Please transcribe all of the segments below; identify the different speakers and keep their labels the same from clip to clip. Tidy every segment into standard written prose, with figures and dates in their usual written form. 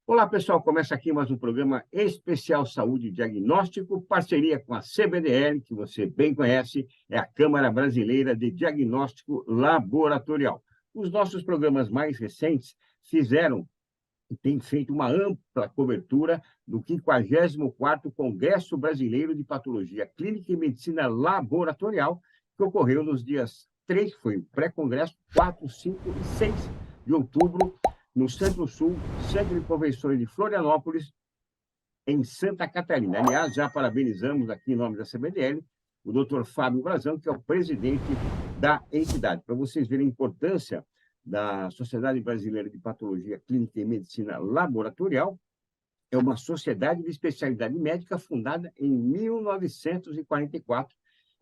Speaker 1: Olá, pessoal. Começa aqui mais um programa especial Saúde e Diagnóstico, parceria com a CBDL, que você bem conhece, é a Câmara Brasileira de Diagnóstico Laboratorial. Os nossos programas mais recentes fizeram e têm feito uma ampla cobertura do 54º Congresso Brasileiro de Patologia Clínica e Medicina Laboratorial, que ocorreu nos dias 3, que foi o pré-congresso, 4, 5 e 6 de outubro, no Centro-Sul, Centro de Convenções de Florianópolis, em Santa Catarina. Aliás, já parabenizamos aqui em nome da CBDL o doutor Fábio Brazão, que é o presidente da entidade. Para vocês verem a importância da Sociedade Brasileira de Patologia Clínica e Medicina Laboratorial, é uma sociedade de especialidade médica fundada em 1944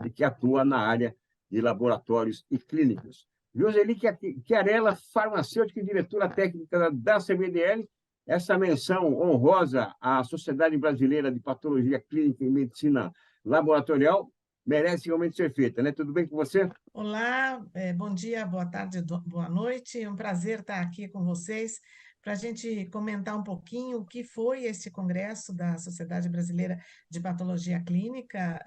Speaker 1: e que atua na área de laboratórios e clínicas. Joseli Chiarella, farmacêutica e diretora técnica da CBDL, essa menção honrosa à Sociedade Brasileira de Patologia Clínica e Medicina Laboratorial merece realmente ser feita, né? Tudo bem com você?
Speaker 2: Olá, bom dia, boa tarde, boa noite. É um prazer estar aqui com vocês para a gente comentar um pouquinho o que foi esse congresso da Sociedade Brasileira de Patologia Clínica,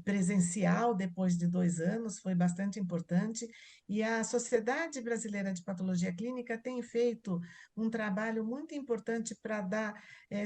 Speaker 2: presencial, depois de 2 anos, foi bastante importante. E a Sociedade Brasileira de Patologia Clínica tem feito um trabalho muito importante para dar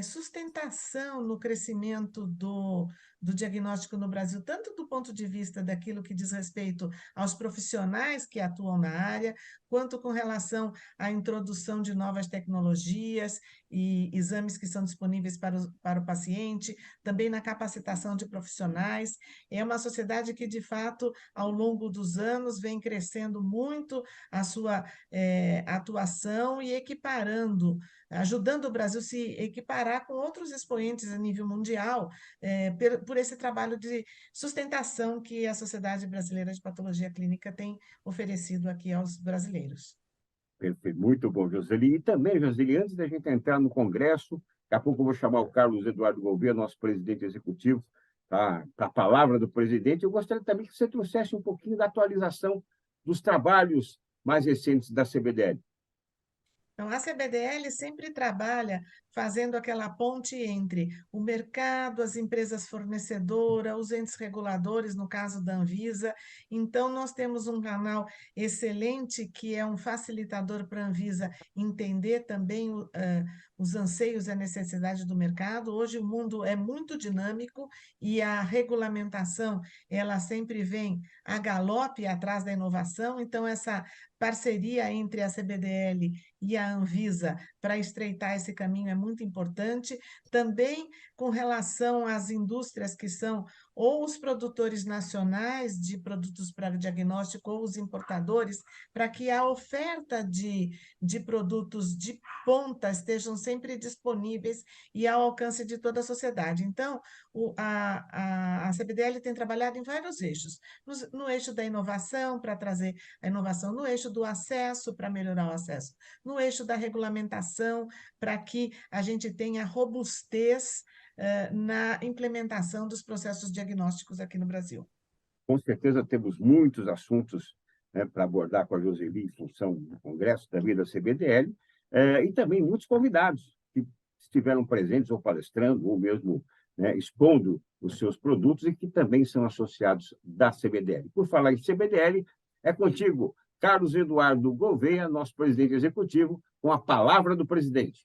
Speaker 2: sustentação no crescimento do diagnóstico no Brasil, tanto do ponto de vista daquilo que diz respeito aos profissionais que atuam na área, quanto com relação à introdução de novas tecnologias e exames que são disponíveis para o paciente, também na capacitação de profissionais. É uma sociedade que, de fato, ao longo dos anos, vem crescendo muito a sua atuação e equiparando, ajudando o Brasil a se equiparar com outros expoentes a nível mundial, por esse trabalho de sustentação que a Sociedade Brasileira de Patologia Clínica tem oferecido aqui aos brasileiros.
Speaker 1: Perfeito, muito bom, Joseli. E também, Joseli, antes da gente entrar no Congresso, daqui a pouco eu vou chamar o Carlos Eduardo Gouveia, nosso presidente executivo, tá? Para a palavra do presidente. Eu gostaria também que você trouxesse um pouquinho da atualização dos trabalhos mais recentes da CBDL.
Speaker 2: Então, a CBDL sempre trabalha fazendo aquela ponte entre o mercado, as empresas fornecedoras, os entes reguladores, no caso da Anvisa. Então, nós temos um canal excelente que é um facilitador para a Anvisa entender também os anseios e a necessidade do mercado. Hoje o mundo é muito dinâmico e a regulamentação, ela sempre vem a galope atrás da inovação. Então, essa parceria entre a CBDL e a Anvisa para estreitar esse caminho é muito importante. Também com relação às indústrias que são ou os produtores nacionais de produtos para diagnóstico ou os importadores, para que a oferta de produtos de ponta estejam sempre disponíveis e ao alcance de toda a sociedade. Então, a CBDL tem trabalhado em vários eixos. No eixo da inovação, para trazer a inovação, no eixo do acesso, para melhorar o acesso, no eixo da regulamentação, para que a gente tenha robustez na implementação dos processos diagnósticos aqui no Brasil.
Speaker 1: Com certeza temos muitos assuntos, né, para abordar com a Joseli em função do Congresso, também da CBDL, e também muitos convidados que estiveram presentes ou palestrando, ou mesmo, né, expondo os seus produtos e que também são associados da CBDL. Por falar em CBDL, é contigo, Carlos Eduardo Gouveia, nosso presidente executivo, com a palavra do presidente.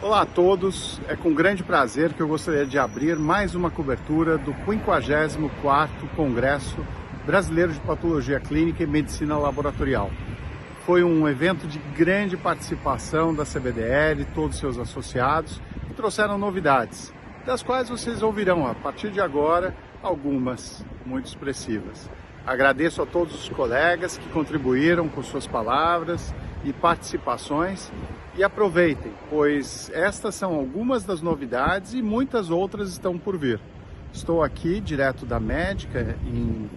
Speaker 3: Olá a todos, é com grande prazer que eu gostaria de abrir mais uma cobertura do 54º Congresso Brasileiro de Patologia Clínica e Medicina Laboratorial. Foi um evento de grande participação da CBDL, todos os seus associados, que trouxeram novidades, das quais vocês ouvirão a partir de agora algumas muito expressivas. Agradeço a todos os colegas que contribuíram com suas palavras e participações e aproveitem, pois estas são algumas das novidades e muitas outras estão por vir. Estou aqui direto da Médica em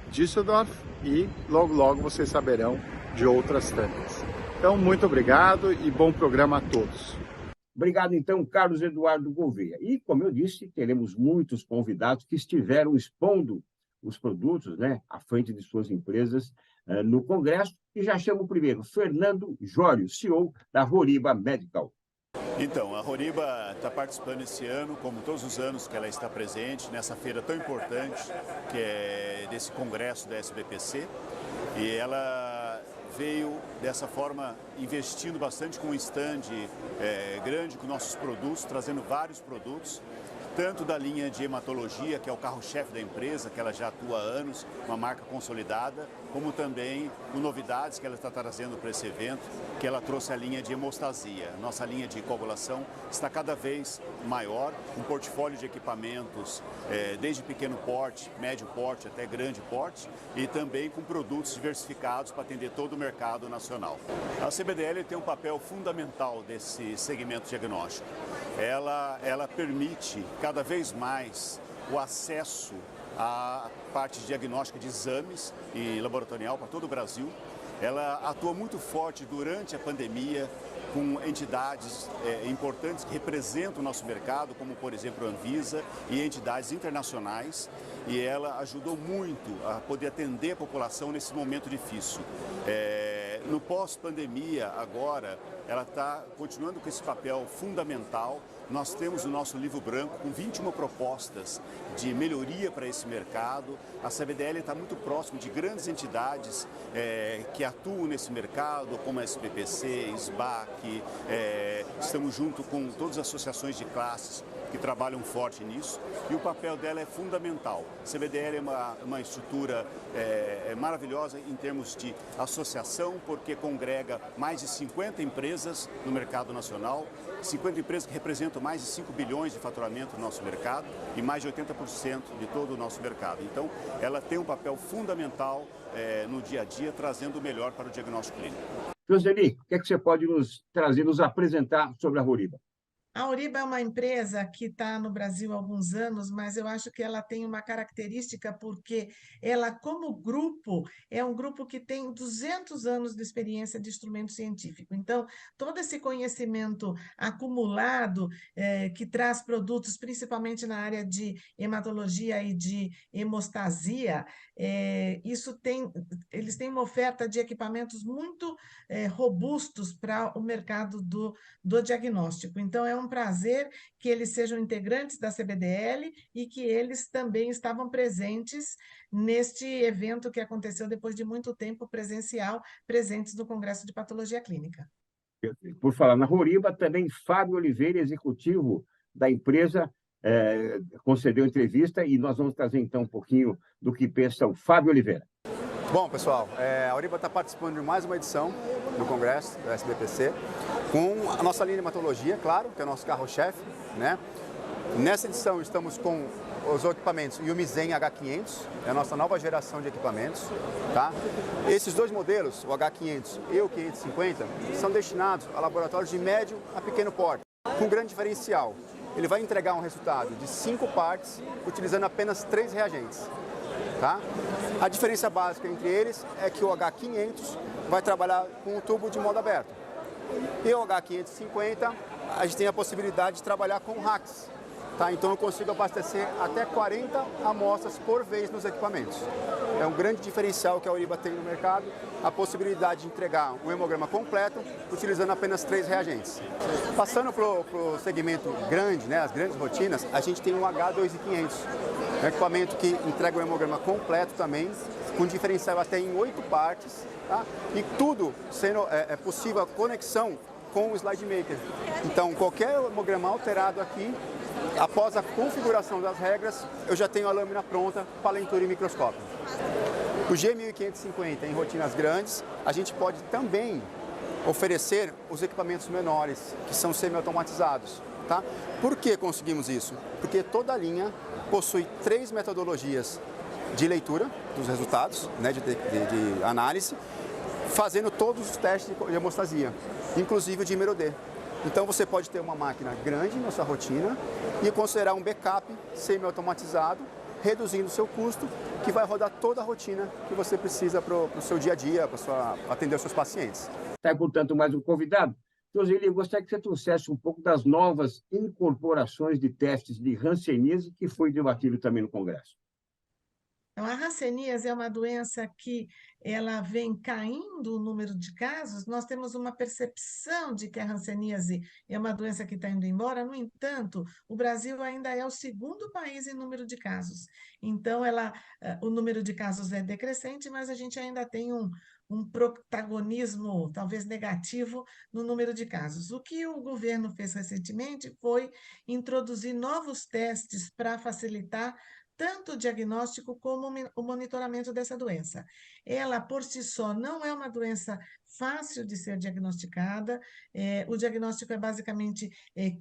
Speaker 3: Düsseldorf e logo vocês saberão de outras tantas. Então, muito obrigado e bom programa a todos.
Speaker 1: Obrigado, então, Carlos Eduardo Gouveia. E, como eu disse, teremos muitos convidados que estiveram expondo os produtos, né, à frente de suas empresas no Congresso. E já chamo o primeiro, Fernando Jório, CEO da Horiba Medical.
Speaker 4: Então, a Horiba está participando esse ano, como todos os anos que ela está presente, nessa feira tão importante, que é desse congresso da SBPC, e ela veio dessa forma investindo bastante com um stand grande com nossos produtos, trazendo vários produtos, tanto da linha de hematologia, que é o carro-chefe da empresa, que ela já atua há anos, uma marca consolidada, como também com novidades que ela está trazendo para esse evento, que ela trouxe a linha de hemostasia. Nossa linha de coagulação está cada vez maior, um portfólio de equipamentos desde pequeno porte, médio porte até grande porte, e também com produtos diversificados para atender todo o mercado nacional. A CBDL tem um papel fundamental desse segmento diagnóstico. Ela permite cada vez mais o acesso à parte diagnóstica de exames e laboratorial para todo o Brasil. Ela atua muito forte durante a pandemia com entidades importantes que representam o nosso mercado, como, por exemplo, a Anvisa e entidades internacionais, e ela ajudou muito a poder atender a população nesse momento difícil. No pós-pandemia, agora, ela está continuando com esse papel fundamental. Nós temos o nosso livro branco com 21 propostas de melhoria para esse mercado. A CBDL está muito próximo de grandes entidades que atuam nesse mercado, como a SBPC, SBAC, estamos junto com todas as associações de classes que trabalham forte nisso, e o papel dela é fundamental. A CBDL é uma estrutura maravilhosa em termos de associação, porque congrega mais de 50 empresas no mercado nacional, 50 empresas que representam mais de 5 bilhões de faturamento no nosso mercado e mais de 80% de todo o nosso mercado. Então, ela tem um papel fundamental no dia a dia, trazendo o melhor para o diagnóstico clínico.
Speaker 1: Joseli, o que é que você pode nos trazer, nos apresentar sobre a Horiba?
Speaker 2: A Horiba é uma empresa que está no Brasil há alguns anos, mas eu acho que ela tem uma característica porque ela, como grupo, é um grupo que tem 200 anos de experiência de instrumento científico. Então, todo esse conhecimento acumulado, que traz produtos, principalmente na área de hematologia e de hemostasia, eles têm uma oferta de equipamentos muito robustos para o mercado do diagnóstico. Então, é um prazer que eles sejam integrantes da CBDL e que eles também estavam presentes neste evento que aconteceu depois de muito tempo presencial, presentes no Congresso de Patologia Clínica.
Speaker 1: Por falar na Horiba, também Fábio Oliveira, executivo da empresa, concedeu entrevista, e nós vamos trazer então um pouquinho do que pensa o Fábio Oliveira.
Speaker 5: Bom, pessoal, a Horiba está participando de mais uma edição do Congresso da SBPC, com a nossa linha de hematologia, claro, que é o nosso carro-chefe, né? Nessa edição estamos com os equipamentos Yumizen H500, é a nossa nova geração de equipamentos, tá? Esses dois modelos, o H500 e o 550, são destinados a laboratórios de médio a pequeno porte, com grande diferencial. Ele vai entregar um resultado de 5 partes, utilizando apenas 3 reagentes. Tá? A diferença básica entre eles é que o H500 vai trabalhar com o tubo de modo aberto. E o H550, a gente tem a possibilidade de trabalhar com racks. Tá? Então eu consigo abastecer até 40 amostras por vez nos equipamentos. É um grande diferencial que a Horiba tem no mercado, a possibilidade de entregar um hemograma completo utilizando apenas 3 reagentes. Passando para o segmento grande, né, as grandes rotinas, a gente tem um H2500, um equipamento que entrega o hemograma completo também, com diferencial até em 8 partes, tá? E tudo sendo possível a conexão com o Slide Maker. Então, qualquer hemograma alterado aqui, após a configuração das regras, eu já tenho a lâmina pronta para leitura em microscópio. O G1550 em rotinas grandes, a gente pode também oferecer os equipamentos menores, que são semi-automatizados. Tá? Por que conseguimos isso? Porque toda a linha possui 3 metodologias de leitura dos resultados, né, de análise, fazendo todos os testes de hemostasia, inclusive o dímero D. Então você pode ter uma máquina grande na sua rotina e considerar um backup semi-automatizado, reduzindo o seu custo, que vai rodar toda a rotina que você precisa para o seu dia a dia, para atender os seus pacientes.
Speaker 1: Está, portanto, mais um convidado. Joseli, eu gostaria que você trouxesse um pouco das novas incorporações de testes de hanseníase que foi debatido também no Congresso.
Speaker 2: Então, a hanseníase é uma doença que ela vem caindo o número de casos, nós temos uma percepção de que a hanseníase é uma doença que está indo embora, no entanto, o Brasil ainda é o segundo país em número de casos. Então, o número de casos é decrescente, mas a gente ainda tem um protagonismo, talvez negativo, no número de casos. O que o governo fez recentemente foi introduzir novos testes para facilitar tanto o diagnóstico como o monitoramento dessa doença. Ela, por si só, não é uma doença fácil de ser diagnosticada, o diagnóstico é basicamente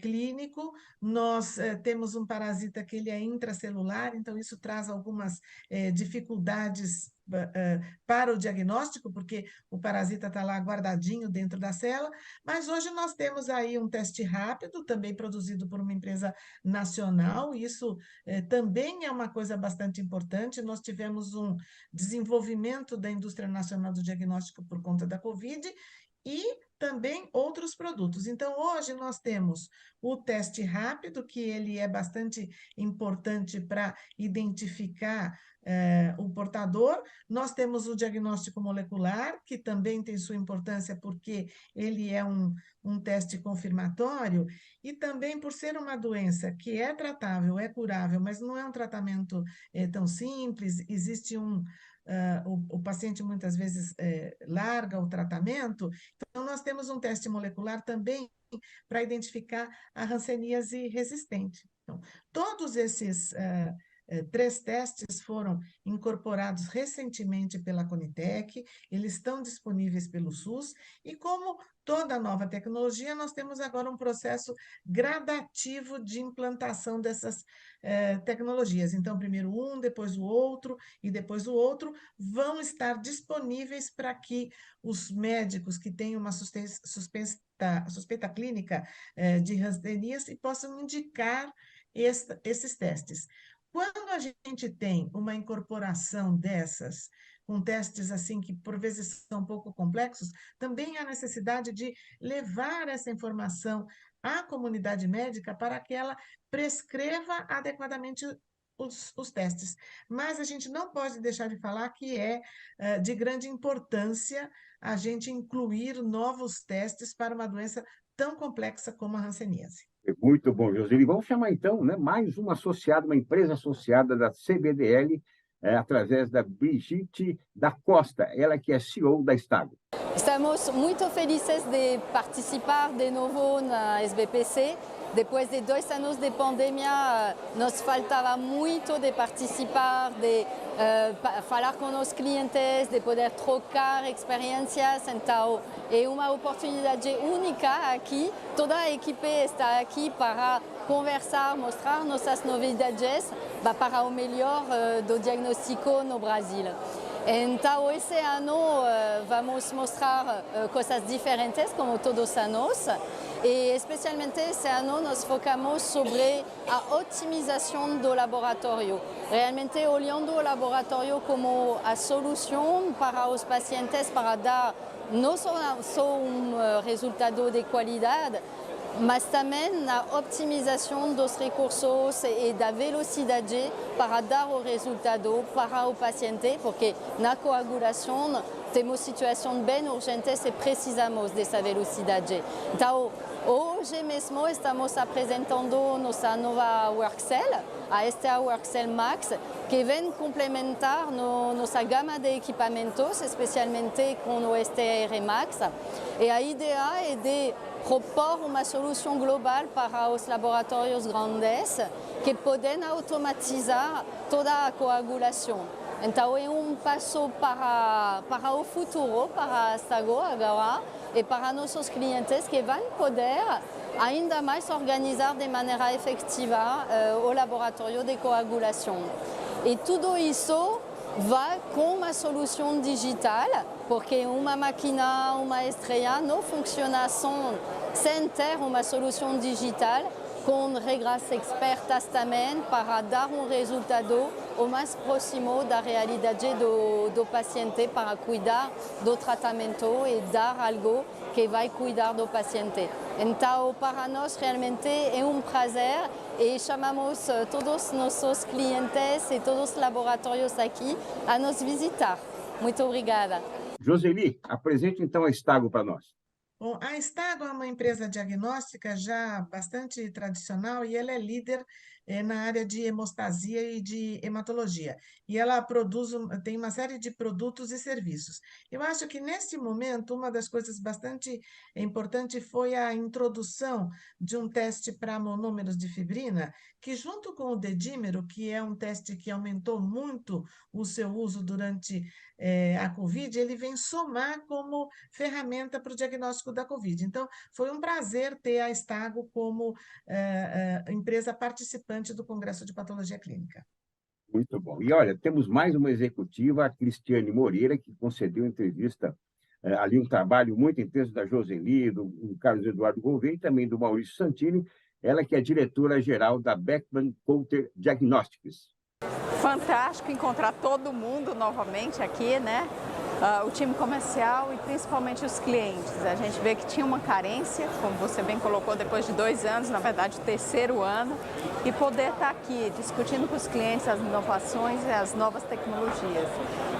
Speaker 2: clínico, nós temos um parasita que ele é intracelular, então isso traz algumas dificuldades para o diagnóstico, porque o parasita está lá guardadinho dentro da célula, mas hoje nós temos aí um teste rápido, também produzido por uma empresa nacional, isso também é uma coisa bastante importante, nós tivemos um desenvolvimento da indústria nacional do diagnóstico por conta da Covid, e também outros produtos. Então, hoje nós temos o teste rápido, que ele é bastante importante para identificar o portador. Nós temos o diagnóstico molecular, que também tem sua importância porque ele é um teste confirmatório, e também por ser uma doença que é tratável, é curável, mas não é um tratamento tão simples, existe o paciente muitas vezes larga o tratamento, então nós temos um teste molecular também para identificar a hanseníase resistente. Então, todos esses 3 testes foram incorporados recentemente pela Conitec, eles estão disponíveis pelo SUS, e como toda nova tecnologia, nós temos agora um processo gradativo de implantação dessas tecnologias. Então, primeiro um, depois o outro, e depois o outro, vão estar disponíveis para que os médicos que têm uma suspeita clínica de hanseníase possam indicar esses testes. Quando a gente tem uma incorporação dessas, com testes assim que por vezes são um pouco complexos, também há necessidade de levar essa informação à comunidade médica para que ela prescreva adequadamente os testes. Mas a gente não pode deixar de falar que é de grande importância a gente incluir novos testes para uma doença tão complexa como a hanseníase.
Speaker 1: Muito bom, Joseli. Vamos chamar, então, né, mais uma associada, uma empresa associada da CBDL, através da Brigitte da Costa, ela que é CEO da Stago.
Speaker 6: Estamos muito felizes de participar de novo na SBPC. Depois de 2 anos de pandemia, nos faltava muito de participar, de falar com os clientes, de poder trocar experiências. Então, é uma oportunidade única aqui. Toda a equipe está aqui para conversar, mostrar nossas novidades para o melhor do diagnóstico no Brasil. Então, esse ano vamos mostrar coisas diferentes, como todos os anos, e especialmente esse ano nos focamos sobre a otimização do laboratório, realmente olhando o laboratório como a solução para os pacientes para dar não só resultado de qualidade, mas também a optimização dos recursos e da velocidade para dar o resultado para o paciente, porque na coagulação temos situações bem urgentes e precisamos dessa velocidade. Então, hoje mesmo estamos apresentando nossa nova Workcell, a STA Workcell Max, que vem complementar nossa gama de equipamentos, especialmente com o STR Max. E a ideia é de propor uma solução global para os laboratórios grandes que podem automatizar toda a coagulação. Então, é passo para o futuro, para a Stago agora, e para nossos clientes que vão poder ainda mais organizar de maneira efetiva o laboratório de coagulação. E tudo isso vai com uma solução digital, porque uma máquina, uma estreia não funciona sem ter uma solução digital com regras expertas também para dar resultado o mais próximo da realidade do paciente para cuidar do tratamento e dar algo que vai cuidar do paciente. Então, para nós, realmente é prazer e chamamos todos os nossos clientes e todos os laboratórios aqui a nos visitar. Muito obrigada.
Speaker 1: Joseli, apresente então a Stago para nós.
Speaker 2: Bom, a Stago é uma empresa diagnóstica já bastante tradicional e ela é líder na área de hemostasia e de hematologia. E ela tem uma série de produtos e serviços. Eu acho que, neste momento, uma das coisas bastante importantes foi a introdução de um teste para monômeros de fibrina, que, junto com o dedímero, que é um teste que aumentou muito o seu uso durante a Covid, ele vem somar como ferramenta para o diagnóstico da Covid. Então, foi um prazer ter a Stago como empresa participante do Congresso de Patologia Clínica.
Speaker 1: Muito bom. E olha, temos mais uma executiva, a Cristiane Moreira, que concedeu entrevista ali, um trabalho muito intenso da Joseli, do Carlos Eduardo Gouveia e também do Maurício Santini, ela que é diretora-geral da Beckman Coulter Diagnostics.
Speaker 7: Fantástico encontrar todo mundo novamente aqui, né? O time comercial e principalmente os clientes. A gente vê que tinha uma carência, como você bem colocou, depois de 2 anos, na verdade, o 3º ano, e poder estar aqui discutindo com os clientes as inovações e as novas tecnologias.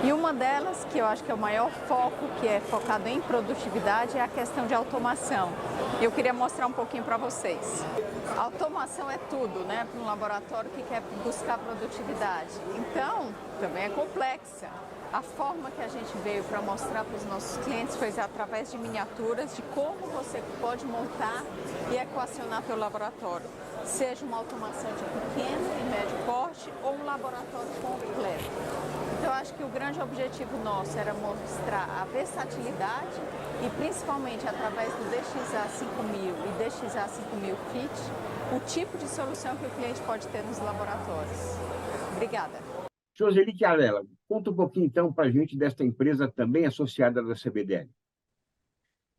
Speaker 7: E uma delas, que eu acho que é o maior foco, que é focado em produtividade, é a questão de automação. Eu queria mostrar um pouquinho para vocês. A automação é tudo, né, para um laboratório que quer buscar produtividade. Então, também é complexa. A forma que a gente veio para mostrar para os nossos clientes foi através de miniaturas de como você pode montar e equacionar seu laboratório, seja uma automação de pequeno e médio porte ou um laboratório completo. Então, eu acho que o grande objetivo nosso era mostrar a versatilidade e, principalmente, através do DXA5000 e DXA5000 Kit, o tipo de solução que o cliente pode ter nos laboratórios. Obrigada.
Speaker 1: Joseli Chiarella, conta um pouquinho, então, para a gente desta empresa também associada da CBDL.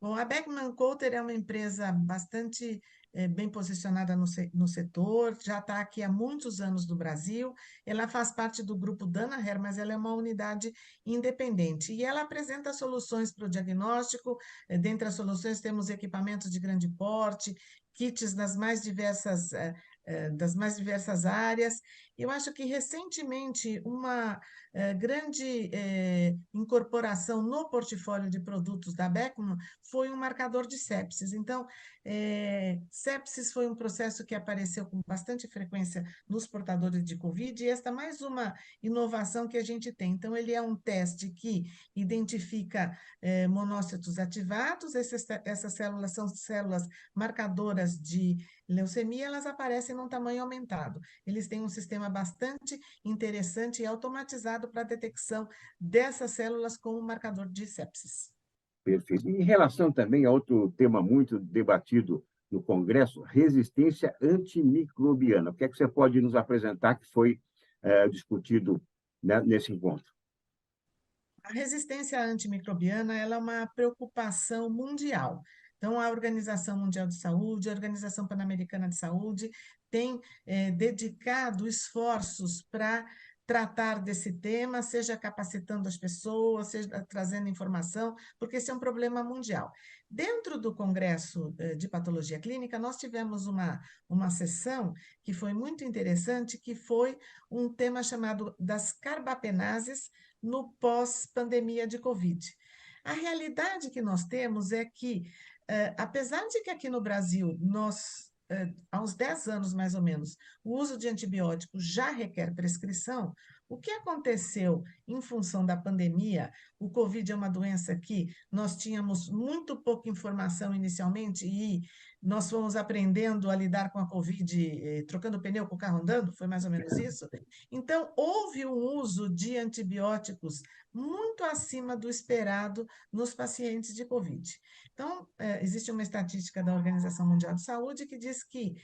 Speaker 2: Bom, a Beckman Coulter é uma empresa bastante bem posicionada no setor, já está aqui há muitos anos no Brasil, ela faz parte do grupo Danaher, mas ela é uma unidade independente, e ela apresenta soluções para o diagnóstico. Dentre as soluções temos equipamentos de grande porte, kits das mais diversas áreas. Eu acho que, recentemente, uma grande incorporação no portfólio de produtos da Beckman foi um marcador de sepsis. Então, sepsis foi um processo que apareceu com bastante frequência nos portadores de Covid, e esta é mais uma inovação que a gente tem. Então, ele é um teste que identifica monócitos ativados. Essas células são células marcadoras de leucemia, elas aparecem num tamanho aumentado. Eles têm um sistema bastante interessante e automatizado para a detecção dessas células como marcador de sepsis.
Speaker 1: Perfeito. Em relação também a outro tema muito debatido no Congresso, resistência antimicrobiana. O que é que você pode nos apresentar que foi discutido, né, nesse encontro?
Speaker 2: A resistência antimicrobiana ela é uma preocupação mundial. Então, a Organização Mundial de Saúde, a Organização Pan-Americana de Saúde, tem dedicado esforços para tratar desse tema, seja capacitando as pessoas, seja trazendo informação, porque esse é um problema mundial. Dentro do Congresso de Patologia Clínica, nós tivemos uma sessão que foi muito interessante, que foi um tema chamado das carbapenases no pós-pandemia de Covid. A realidade que nós temos é que, apesar de que aqui no Brasil, nós, há uns 10 anos mais ou menos, o uso de antibióticos já requer prescrição, o que aconteceu em função da pandemia? O Covid é uma doença que nós tínhamos muito pouca informação inicialmente e nós fomos aprendendo a lidar com a Covid, trocando pneu com o carro andando, foi mais ou menos isso. Então, houve um uso de antibióticos muito acima do esperado nos pacientes de Covid. Então, existe uma estatística da Organização Mundial de Saúde que diz que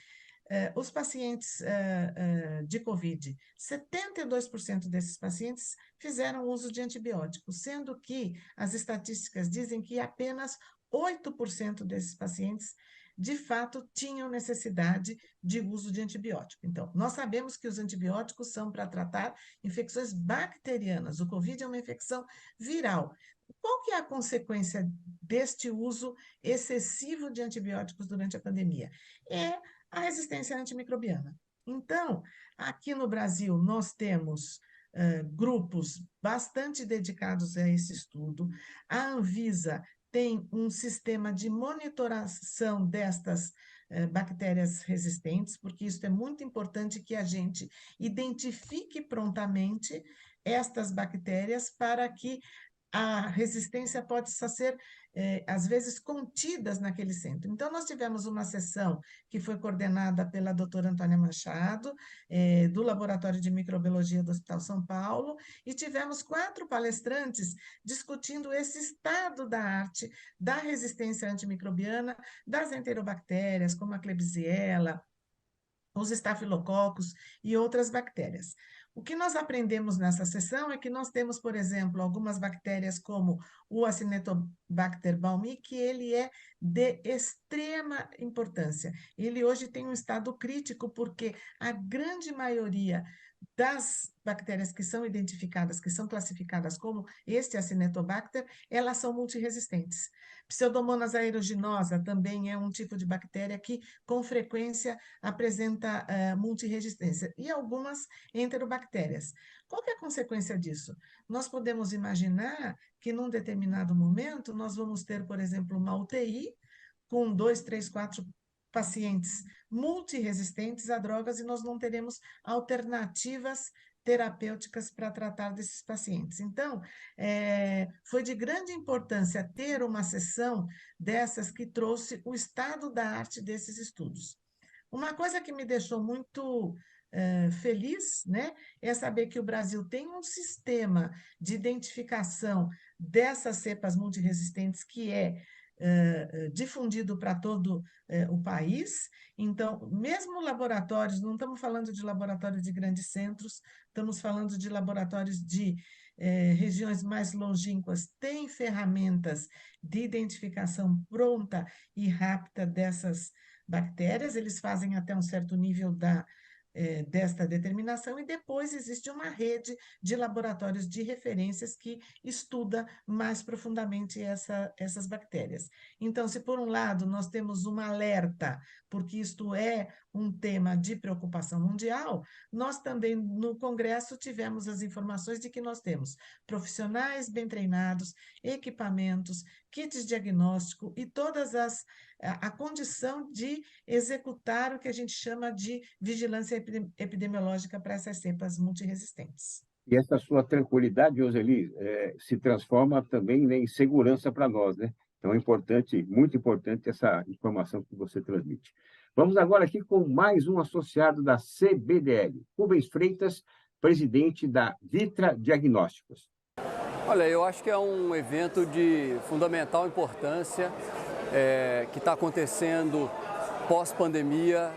Speaker 2: os pacientes de Covid, 72% desses pacientes fizeram uso de antibióticos, sendo que as estatísticas dizem que apenas 8% desses pacientes de fato, tinham necessidade de uso de antibiótico. Então, nós sabemos que os antibióticos são para tratar infecções bacterianas. O Covid é uma infecção viral. Qual que é a consequência deste uso excessivo de antibióticos durante a pandemia? É a resistência antimicrobiana. Então, aqui no Brasil, nós temos grupos bastante dedicados a esse estudo. A Anvisa tem um sistema de monitoração destas bactérias resistentes, porque isso é muito importante que a gente identifique prontamente estas bactérias para que a resistência possa ser, às vezes, contidas naquele centro. Então, nós tivemos uma sessão que foi coordenada pela doutora Antônia Machado, do Laboratório de Microbiologia do Hospital São Paulo, e tivemos 4 palestrantes discutindo esse estado da arte da resistência antimicrobiana das enterobactérias, como a Klebsiella, os estafilococos e outras bactérias. O que nós aprendemos nessa sessão é que nós temos, por exemplo, algumas bactérias como o Acinetobacter baumannii, que ele é de extrema importância. Ele hoje tem um estado crítico porque a grande maioria das bactérias que são identificadas, que são classificadas como este Acinetobacter, elas são multiresistentes. Pseudomonas aeruginosa também é um tipo de bactéria que, com frequência, apresenta multiresistência, e algumas enterobactérias. Qual que é a consequência disso? Nós podemos imaginar que, num determinado momento, nós vamos ter, por exemplo, uma UTI com 2, 3, 4 pacientes multiresistentes a drogas e nós não teremos alternativas terapêuticas para tratar desses pacientes. Então, foi de grande importância ter uma sessão dessas que trouxe o estado da arte desses estudos. Uma coisa que me deixou muito feliz, né, é saber que o Brasil tem um sistema de identificação dessas cepas multiresistentes que é difundido para todo o país. Então, mesmo laboratórios, não estamos falando de laboratórios de grandes centros, estamos falando de laboratórios de regiões mais longínquas, têm ferramentas de identificação pronta e rápida dessas bactérias, eles fazem até um certo nível desta determinação, e depois existe uma rede de laboratórios de referências que estuda mais profundamente essas bactérias. Então, se por um lado nós temos um alerta, porque isto é um tema de preocupação mundial, nós também no Congresso tivemos as informações de que nós temos profissionais bem treinados, equipamentos, kits de diagnóstico e todas a condição de executar o que a gente chama de vigilância epidemiológica para essas cepas multiresistentes.
Speaker 1: E essa sua tranquilidade, Roseli, se transforma também em segurança para nós, né? Então é importante, muito importante essa informação que você transmite. Vamos agora aqui com mais um associado da CBDL, Rubens Freitas, presidente da Vitra Diagnósticos.
Speaker 8: Olha, eu acho que é um evento de fundamental importância que está acontecendo pós-pandemia,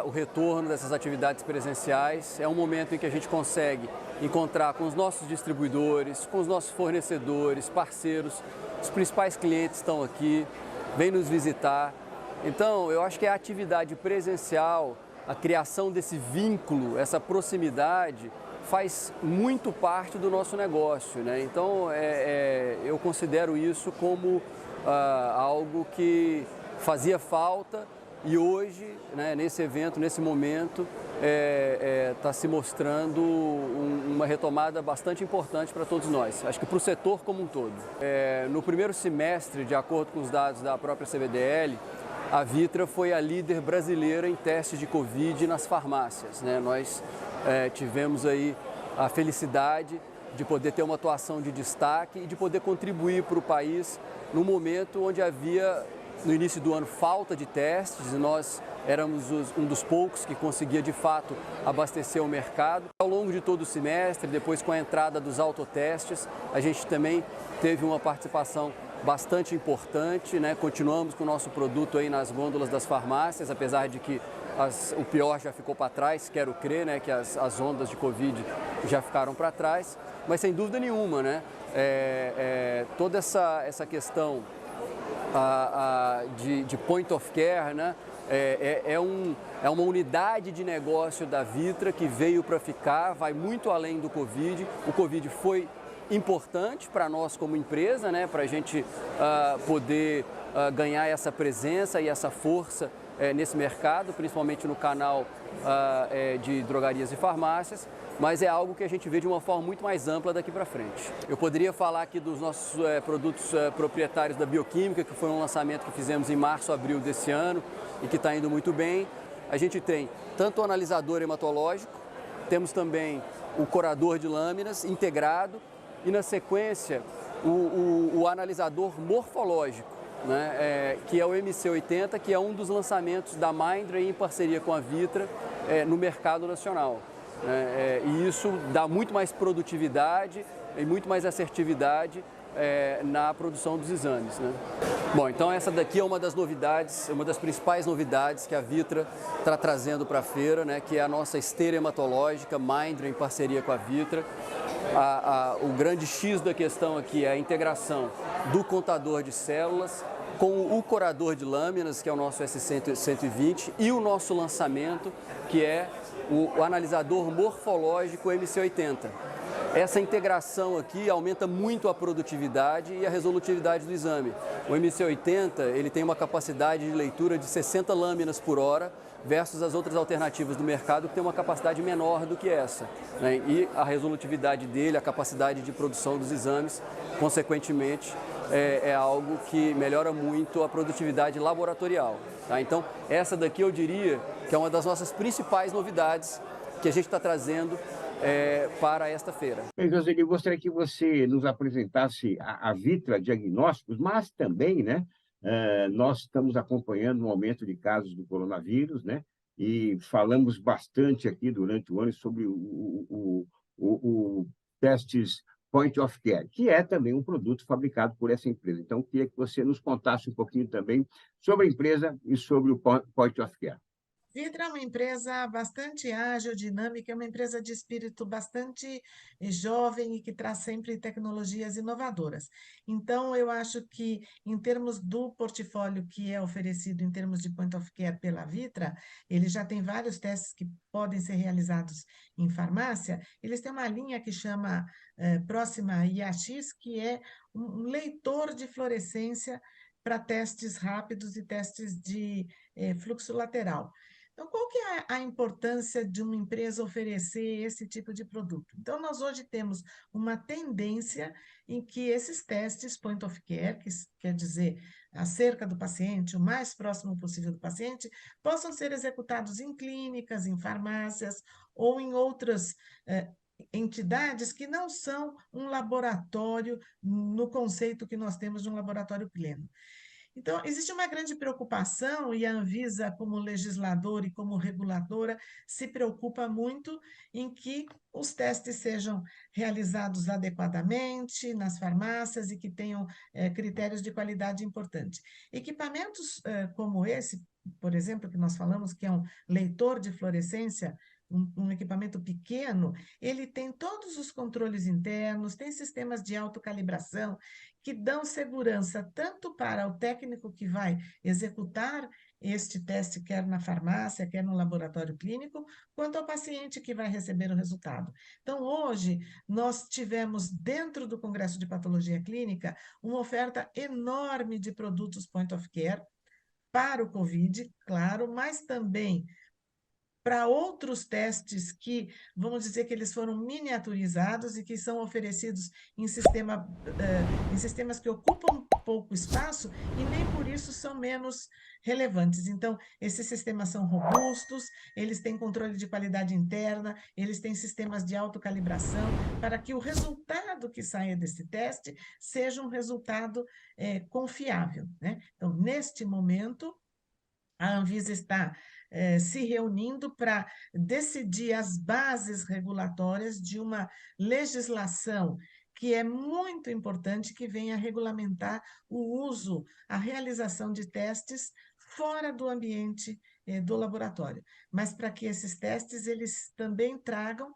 Speaker 8: o retorno dessas atividades presenciais. É um momento em que a gente consegue encontrar com os nossos distribuidores, com os nossos fornecedores, parceiros, os principais clientes estão aqui, vêm nos visitar. Então, eu acho que a atividade presencial, a criação desse vínculo, essa proximidade, faz muito parte do nosso negócio, né? Então, eu considero isso como algo que fazia falta e hoje, né, nesse evento, nesse momento, está se mostrando uma retomada bastante importante para todos nós, acho que para o setor como um todo. No primeiro semestre, de acordo com os dados da própria CBDL, a Vitra foi a líder brasileira em testes de Covid nas farmácias, né? Nós tivemos aí a felicidade de poder ter uma atuação de destaque e de poder contribuir para o país no momento onde havia, no início do ano, falta de testes, e nós éramos um dos poucos que conseguia, de fato, abastecer o mercado. Ao longo de todo o semestre, depois com a entrada dos autotestes, a gente também teve uma participação bastante importante, né? Continuamos com o nosso produto aí nas gôndolas das farmácias, apesar de que o pior já ficou para trás, quero crer, né, que as ondas de Covid já ficaram para trás, mas sem dúvida nenhuma, né, toda essa questão de point of care, né? É uma unidade de negócio da Vitra que veio para ficar, vai muito além do Covid. O Covid foi importante para nós como empresa, né? Para a gente poder ganhar essa presença e essa força nesse mercado, principalmente no canal de drogarias e farmácias, mas é algo que a gente vê de uma forma muito mais ampla daqui para frente. Eu poderia falar aqui dos nossos produtos proprietários da bioquímica, que foi um lançamento que fizemos em março, abril desse ano e que está indo muito bem. A gente tem tanto o analisador hematológico, temos também o corador de lâminas integrado e, na sequência, o analisador morfológico, né, que é o MC80, que é um dos lançamentos da Mindray em parceria com a Vitra no mercado nacional. E isso dá muito mais produtividade e muito mais assertividade na produção dos exames, né? Bom, então essa daqui é uma das novidades, uma das principais novidades que a Vitra está trazendo para a feira, né, que é a nossa esteira hematológica, Mindray em parceria com a Vitra. O grande X da questão aqui é a integração do contador de células com o corador de lâminas, que é o nosso S120, e o nosso lançamento, que é o analisador morfológico MC80. Essa integração aqui aumenta muito a produtividade e a resolutividade do exame. O MC80 ele tem uma capacidade de leitura de 60 lâminas por hora, versus as outras alternativas do mercado que tem uma capacidade menor do que essa, né? E a resolutividade dele, a capacidade de produção dos exames, consequentemente, é algo que melhora muito a produtividade laboratorial, tá? Então, essa daqui eu diria que é uma das nossas principais novidades que a gente está trazendo para esta feira.
Speaker 1: Bem, Joseli, eu gostaria que você nos apresentasse a Vitra Diagnósticos, mas também, né, nós estamos acompanhando um aumento de casos do coronavírus, né, e falamos bastante aqui durante o ano sobre o testes Point of Care, que é também um produto fabricado por essa empresa. Então, eu queria que você nos contasse um pouquinho também sobre a empresa e sobre o Point of Care.
Speaker 2: Vitra é uma empresa bastante ágil, dinâmica, é uma empresa de espírito bastante jovem e que traz sempre tecnologias inovadoras. Então, eu acho que, em termos do portfólio que é oferecido em termos de point of care pela Vitra, ele já tem vários testes que podem ser realizados em farmácia. Eles têm uma linha que chama Próxima IAX, que é um leitor de fluorescência para testes rápidos e testes de fluxo lateral. Então, qual que é a importância de uma empresa oferecer esse tipo de produto? Então, nós hoje temos uma tendência em que esses testes point of care, que quer dizer acerca do paciente, o mais próximo possível do paciente, possam ser executados em clínicas, em farmácias ou em outras entidades que não são um laboratório no conceito que nós temos de um laboratório pleno. Então, existe uma grande preocupação, e a Anvisa, como legisladora e como reguladora, se preocupa muito em que os testes sejam realizados adequadamente nas farmácias e que tenham critérios de qualidade importantes. Equipamentos como esse, por exemplo, que nós falamos, que é um leitor de fluorescência, um equipamento pequeno, ele tem todos os controles internos, tem sistemas de autocalibração que dão segurança tanto para o técnico que vai executar este teste, quer na farmácia, quer no laboratório clínico, quanto ao paciente que vai receber o resultado. Então, hoje, nós tivemos, dentro do Congresso de Patologia Clínica, uma oferta enorme de produtos point of care para o COVID, claro, mas também para outros testes que, vamos dizer que eles foram miniaturizados e que são oferecidos em sistemas que ocupam pouco espaço e nem por isso são menos relevantes. Então, esses sistemas são robustos, eles têm controle de qualidade interna, eles têm sistemas de autocalibração para que o resultado que saia desse teste seja um resultado confiável, né? Então, neste momento, a Anvisa está se reunindo para decidir as bases regulatórias de uma legislação que é muito importante, que venha a regulamentar o uso, a realização de testes fora do ambiente do laboratório. Mas para que esses testes eles também tragam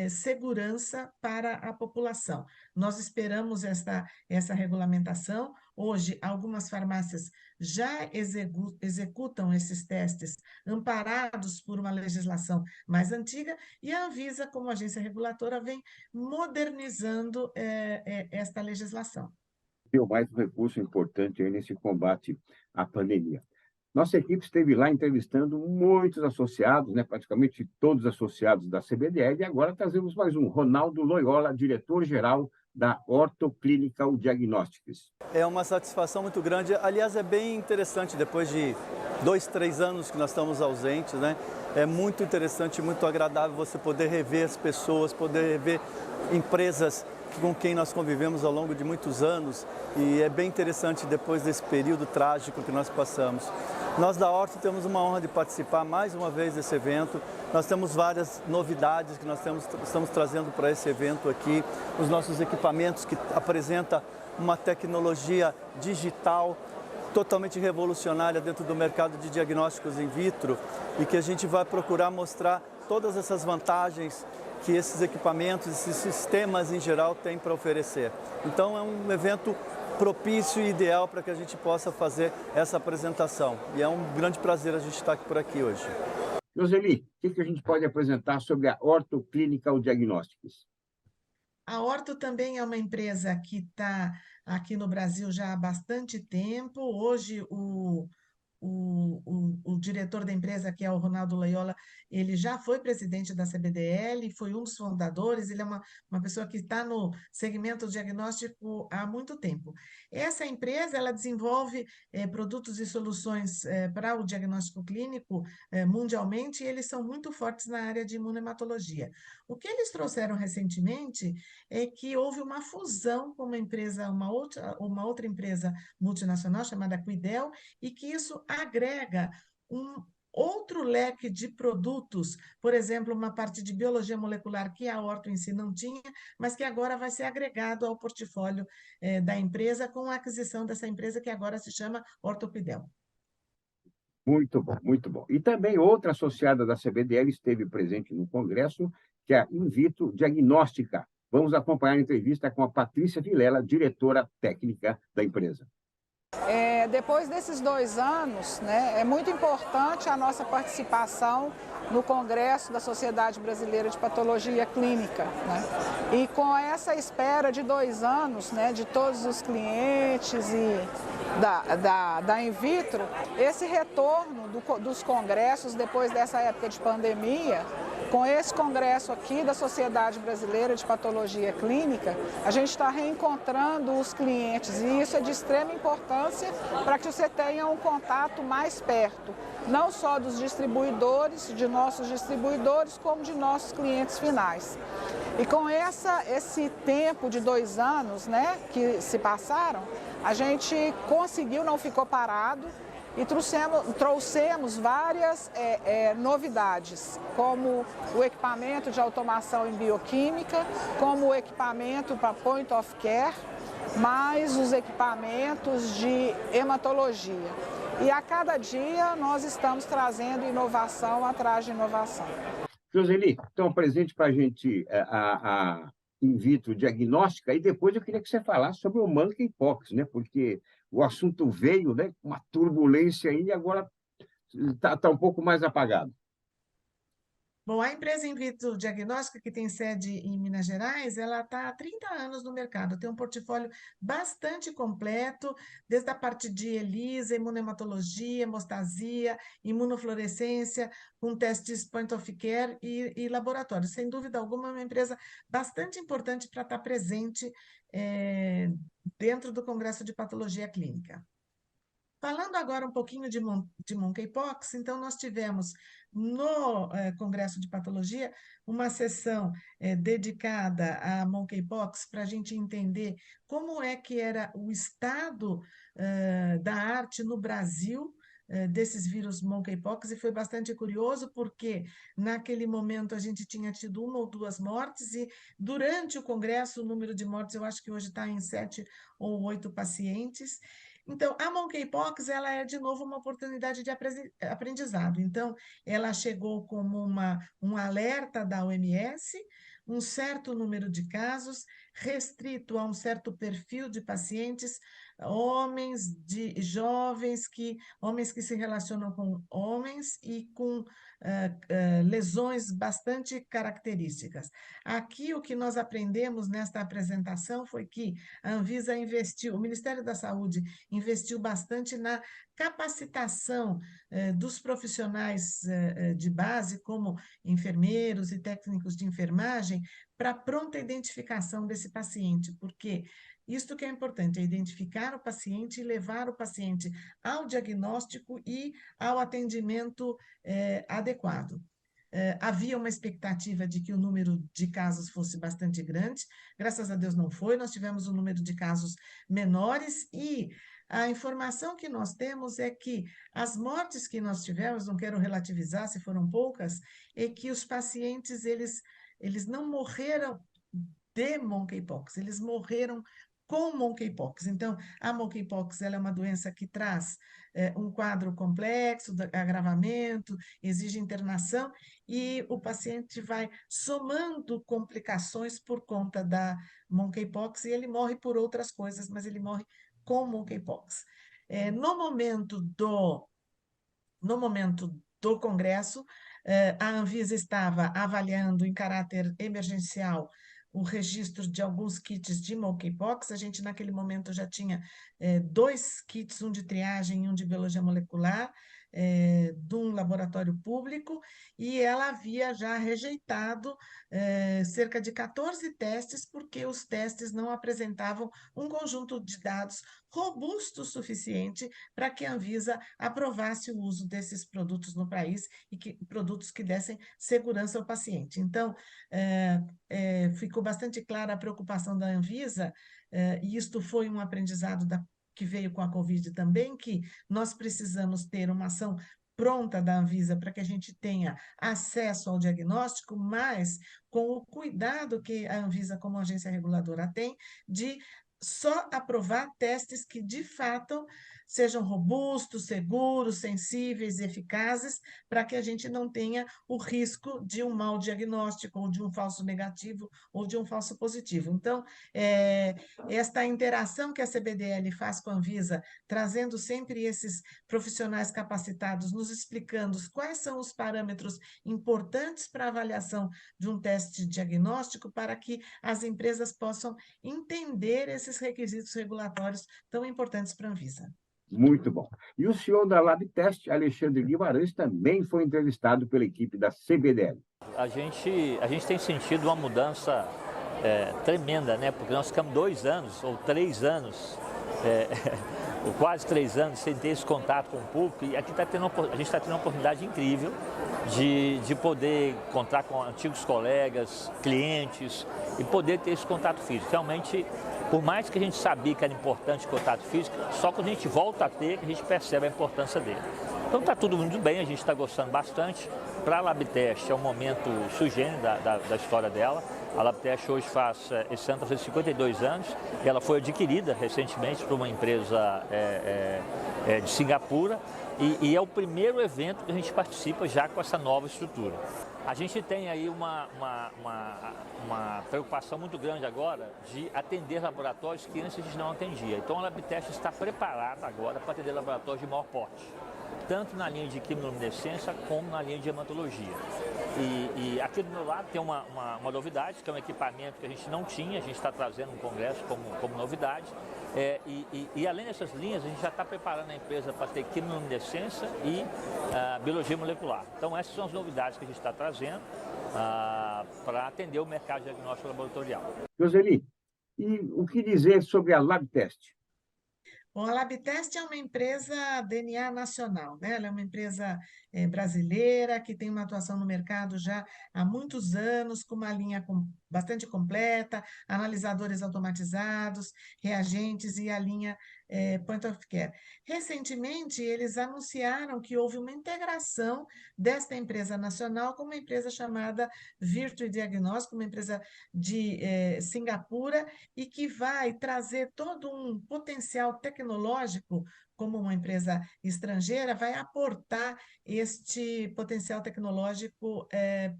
Speaker 2: segurança para a população. Nós esperamos essa regulamentação. Hoje, algumas farmácias já executam esses testes amparados por uma legislação mais antiga, e a Anvisa, como agência reguladora, vem modernizando esta legislação.
Speaker 1: Deu mais um recurso importante aí nesse combate à pandemia. Nossa equipe esteve lá entrevistando muitos associados, né, praticamente todos associados da CBDL, e agora trazemos mais um, Ronaldo Loyola, diretor-geral da Ortoclinical Diagnostics.
Speaker 9: É uma satisfação muito grande. Aliás, é bem interessante, depois de 2, 3 anos que nós estamos ausentes, né? É muito interessante, muito agradável você poder rever as pessoas, poder rever empresas com quem nós convivemos ao longo de muitos anos, e é bem interessante depois desse período trágico que nós passamos. Nós da Orto temos uma honra de participar mais uma vez desse evento. Nós temos várias novidades que nós estamos trazendo para esse evento aqui, os nossos equipamentos que apresentam uma tecnologia digital totalmente revolucionária dentro do mercado de diagnósticos in vitro, e que a gente vai procurar mostrar todas essas vantagens que esses equipamentos, esses sistemas em geral têm para oferecer. Então é um evento propício e ideal para que a gente possa fazer essa apresentação. E é um grande prazer a gente estar aqui por aqui hoje.
Speaker 1: Joseli, o que a gente pode apresentar sobre a Ortoclinical Diagnostics?
Speaker 2: A Orto também é uma empresa que está aqui no Brasil já há bastante tempo. Hoje, o diretor da empresa, que é o Ronaldo Loyola, ele já foi presidente da CBDL, foi um dos fundadores, ele é uma pessoa que está no segmento diagnóstico há muito tempo. Essa empresa, ela desenvolve produtos e soluções para o diagnóstico clínico mundialmente, e eles são muito fortes na área de imunohematologia. O que eles trouxeram recentemente é que houve uma fusão com uma outra empresa multinacional chamada Quidel, e que isso agrega um outro leque de produtos, por exemplo, uma parte de biologia molecular que a Orto em si não tinha, mas que agora vai ser agregado ao portfólio da empresa com a aquisição dessa empresa que agora se chama Ortoquidel.
Speaker 1: Muito bom, muito bom. E também outra associada da CBDL esteve presente no congresso, que é a In Vitro Diagnóstica. Vamos acompanhar a entrevista com a Patrícia Vilela, diretora técnica da empresa.
Speaker 10: Depois desses 2 anos, né, é muito importante a nossa participação no Congresso da Sociedade Brasileira de Patologia Clínica, né? E com essa espera de 2 anos, né, de todos os clientes e da In Vitro, esse retorno dos congressos depois dessa época de pandemia, com esse congresso aqui da Sociedade Brasileira de Patologia Clínica, a gente está reencontrando os clientes, e isso é de extrema importância para que você tenha um contato mais perto, não só dos distribuidores, de nossos distribuidores, como de nossos clientes finais. E com esse tempo de 2 anos, né, que se passaram, a gente conseguiu, não ficou parado, e trouxemos várias novidades, como o equipamento de automação em bioquímica, como o equipamento para point of care, mais os equipamentos de hematologia. E a cada dia nós estamos trazendo inovação atrás de inovação.
Speaker 1: Joseli, então apresente para a gente a In Vitro Diagnóstica, e depois eu queria que você falasse sobre o Monkeypox, né? Porque o assunto veio, né, com uma turbulência aí, e agora está um pouco mais apagado.
Speaker 2: Bom, a empresa In Vitro Diagnóstica, que tem sede em Minas Gerais, ela está há 30 anos no mercado, tem um portfólio bastante completo, desde a parte de ELISA, imunohematologia, hemostasia, imunofluorescência, com testes point of care e laboratórios. Sem dúvida alguma, é uma empresa bastante importante para estar presente dentro do Congresso de Patologia Clínica. Falando agora um pouquinho de Monkeypox, então nós tivemos no Congresso de Patologia uma sessão dedicada a Monkeypox para a gente entender como é que era o estado da arte no Brasil desses vírus Monkeypox, e foi bastante curioso porque naquele momento a gente tinha tido 1 ou 2 mortes, e durante o Congresso o número de mortes eu acho que hoje está em 7 ou 8 pacientes. Então, a Monkeypox, ela é, de novo, uma oportunidade de aprendizado. Então, ela chegou como um alerta da OMS, um certo número de casos, restrito a um certo perfil de pacientes, homens que se relacionam com homens e com lesões bastante características. Aqui, o que nós aprendemos nesta apresentação foi que a Anvisa investiu, o Ministério da Saúde investiu bastante na capacitação dos profissionais de base, como enfermeiros e técnicos de enfermagem, para pronta identificação desse paciente, porque isto que é importante, é identificar o paciente e levar o paciente ao diagnóstico e ao atendimento adequado. Havia uma expectativa de que o número de casos fosse bastante grande, graças a Deus não foi, nós tivemos um número de casos menores e a informação que nós temos é que as mortes que nós tivemos, não quero relativizar se foram poucas, é que os pacientes, eles não morreram de monkeypox, eles morreram com monkeypox. Então, a monkeypox ela é uma doença que traz um quadro complexo, de agravamento, exige internação, e o paciente vai somando complicações por conta da monkeypox, e ele morre por outras coisas, mas ele morre com monkeypox. No momento do congresso, a Anvisa estava avaliando em caráter emergencial o registro de alguns kits de monkeypox. A gente, naquele momento, já tinha 2 kits, um de triagem e um de biologia molecular, de um laboratório público, e ela havia já rejeitado cerca de 14 testes, porque os testes não apresentavam um conjunto de dados robusto o suficiente para que a Anvisa aprovasse o uso desses produtos no país e produtos que dessem segurança ao paciente. Então, ficou bastante clara a preocupação da Anvisa, e isto foi um aprendizado que veio com a Covid também, que nós precisamos ter uma ação pronta da Anvisa para que a gente tenha acesso ao diagnóstico, mas com o cuidado que a Anvisa, como agência reguladora, tem de só aprovar testes que, de fato, sejam robustos, seguros, sensíveis, eficazes, para que a gente não tenha o risco de um mau diagnóstico, ou de um falso negativo, ou de um falso positivo. Então, esta interação que a CBDL faz com a Anvisa, trazendo sempre esses profissionais capacitados, nos explicando quais são os parâmetros importantes para a avaliação de um teste diagnóstico, para que as empresas possam entender esses requisitos regulatórios tão importantes para a Anvisa.
Speaker 1: Muito bom. E o senhor da LabTest, Alexandre Guimarães, também foi entrevistado pela equipe da CBDL.
Speaker 11: A gente tem sentido uma mudança tremenda, né? Porque nós ficamos 2 anos ou 3 anos, ou quase 3 anos, sem ter esse contato com o público, e aqui a gente está tendo uma oportunidade incrível de poder encontrar com antigos colegas, clientes, e poder ter esse contato físico. Realmente, por mais que a gente sabia que era importante o contato físico, só quando a gente volta a ter, que a gente percebe a importância dele. Então está tudo muito bem, a gente está gostando bastante. Para a LabTest é um momento sui generis da história dela. A LabTest hoje esse ano faz 52 anos, e ela foi adquirida recentemente por uma empresa de Singapura, e é o primeiro evento que a gente participa já com essa nova estrutura. A gente tem aí uma preocupação muito grande agora de atender laboratórios que antes a gente não atendia. Então a LabTest está preparada agora para atender laboratórios de maior porte, tanto na linha de quimiluminescência como na linha de hematologia. E aqui do meu lado tem uma novidade, que é um equipamento que a gente não tinha, a gente está trazendo no congresso como novidade. E além dessas linhas, a gente já está preparando a empresa para ter quimiluminescência e biologia molecular. Então essas são as novidades que a gente está trazendo para atender o mercado diagnóstico laboratorial.
Speaker 1: Joseli, e o que dizer sobre a LabTest?
Speaker 2: Bom, a LabTest é uma empresa DNA nacional, né? Ela é uma empresa brasileira que tem uma atuação no mercado já há muitos anos, com uma linha bastante completa, analisadores automatizados, reagentes e a linha Point of Care. Recentemente, eles anunciaram que houve uma integração desta empresa nacional com uma empresa chamada Virtue Diagnóstico, uma empresa de Singapura, e que vai trazer todo um potencial tecnológico como uma empresa estrangeira, vai aportar este potencial tecnológico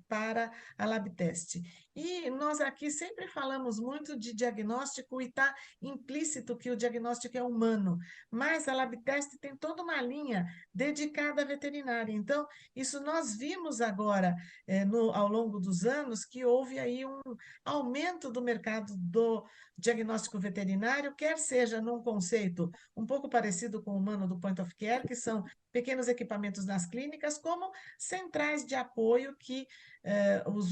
Speaker 2: para a Labtest. E nós aqui sempre falamos muito de diagnóstico e está implícito que o diagnóstico é humano, mas a Labtest tem toda uma linha dedicada à veterinária. Então, isso nós vimos agora, ao longo dos anos, que houve aí um aumento do mercado do diagnóstico veterinário, quer seja num conceito um pouco parecido com o humano do point of care, que são pequenos equipamentos nas clínicas, como centrais de apoio que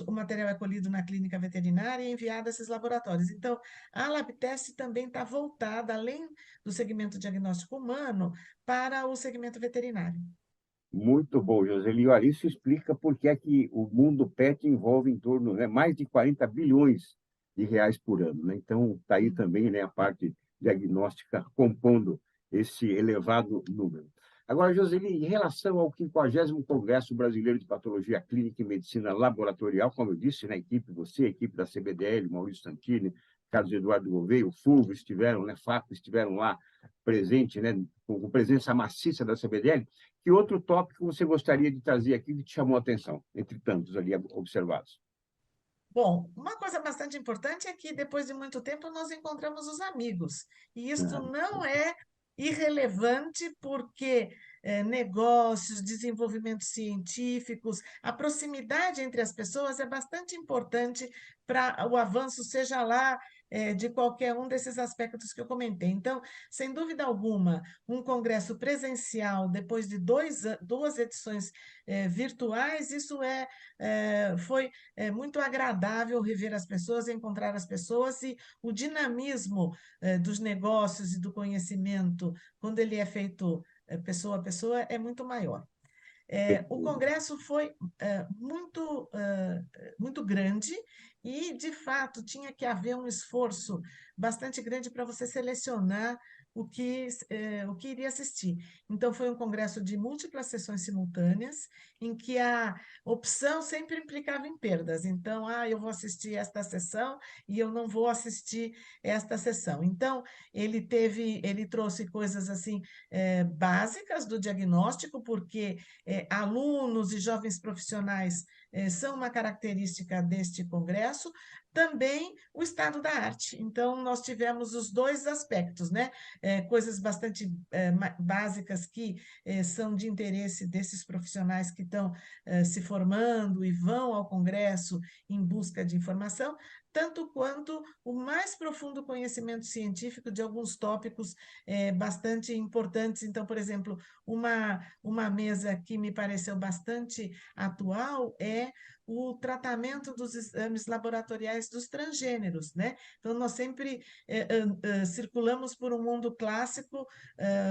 Speaker 2: o material é colhido na clínica veterinária e enviado a esses laboratórios. Então, a Labtest também está voltada, além do segmento diagnóstico humano, para o segmento veterinário.
Speaker 1: Muito bom, Joseli. Olha, isso explica por que é que o mundo pet envolve em torno, né, mais de 40 bilhões de reais por ano, né? Então, está aí também, né, a parte diagnóstica compondo esse elevado número. Agora, Joseli, em relação ao 50º Congresso Brasileiro de Patologia Clínica e Medicina Laboratorial, como eu disse, né, a equipe da CBDL, Maurício Santini, Carlos Eduardo Gouveia, o Fulvio estiveram, né, Fato estiveram lá presente, né, com presença maciça da CBDL. Que outro tópico você gostaria de trazer aqui que te chamou a atenção, entre tantos ali observados?
Speaker 2: Bom, uma coisa bastante importante é que, depois de muito tempo, nós encontramos os amigos. E isto não é irrelevante, porque negócios, desenvolvimentos científicos, a proximidade entre as pessoas é bastante importante para o avanço, seja lá de qualquer um desses aspectos que eu comentei. Então, sem dúvida alguma, um congresso presencial, depois de duas edições virtuais, isso foi muito agradável rever as pessoas, encontrar as pessoas, e o dinamismo dos negócios e do conhecimento, quando ele é feito pessoa a pessoa, é muito maior. O congresso foi muito grande e, de fato, tinha que haver um esforço bastante grande para você selecionar o que iria assistir. Então, foi um congresso de múltiplas sessões simultâneas, em que a opção sempre implicava em perdas. Então, eu vou assistir esta sessão e eu não vou assistir esta sessão. Então, ele trouxe coisas assim básicas do diagnóstico, porque alunos e jovens profissionais são uma característica deste congresso, também o estado da arte. Então, nós tivemos os dois aspectos, né? Coisas bastante básicas que são de interesse desses profissionais que estão se formando e vão ao congresso em busca de informação, tanto quanto o mais profundo conhecimento científico de alguns tópicos bastante importantes. Então, por exemplo, uma mesa que me pareceu bastante atual é o tratamento dos exames laboratoriais dos transgêneros, né? Então, nós sempre circulamos por um mundo clássico,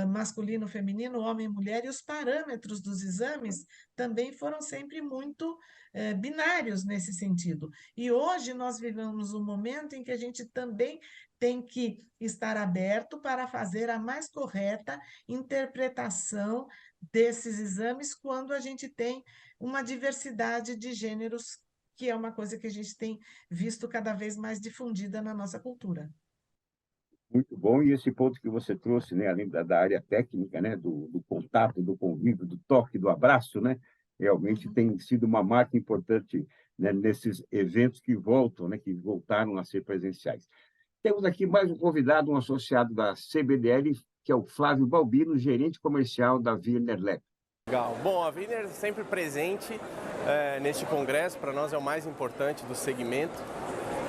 Speaker 2: masculino, feminino, homem e mulher, e os parâmetros dos exames também foram sempre muito binários nesse sentido. E hoje nós vivemos um momento em que a gente também tem que estar aberto para fazer a mais correta interpretação desses exames quando a gente tem uma diversidade de gêneros, que é uma coisa que a gente tem visto cada vez mais difundida na nossa cultura.
Speaker 1: Muito bom, e esse ponto que você trouxe, né, além da área técnica, né, do contato, do convívio, do toque, do abraço, né, realmente tem sido uma marca importante, né, nesses eventos que voltam, né, que voltaram a ser presenciais. Temos aqui mais um convidado, um associado da CBDL, que é o Flávio Balbino, gerente comercial da Wiener Lab.
Speaker 12: Legal. Bom, a Wiener sempre presente neste congresso, para nós é o mais importante do segmento,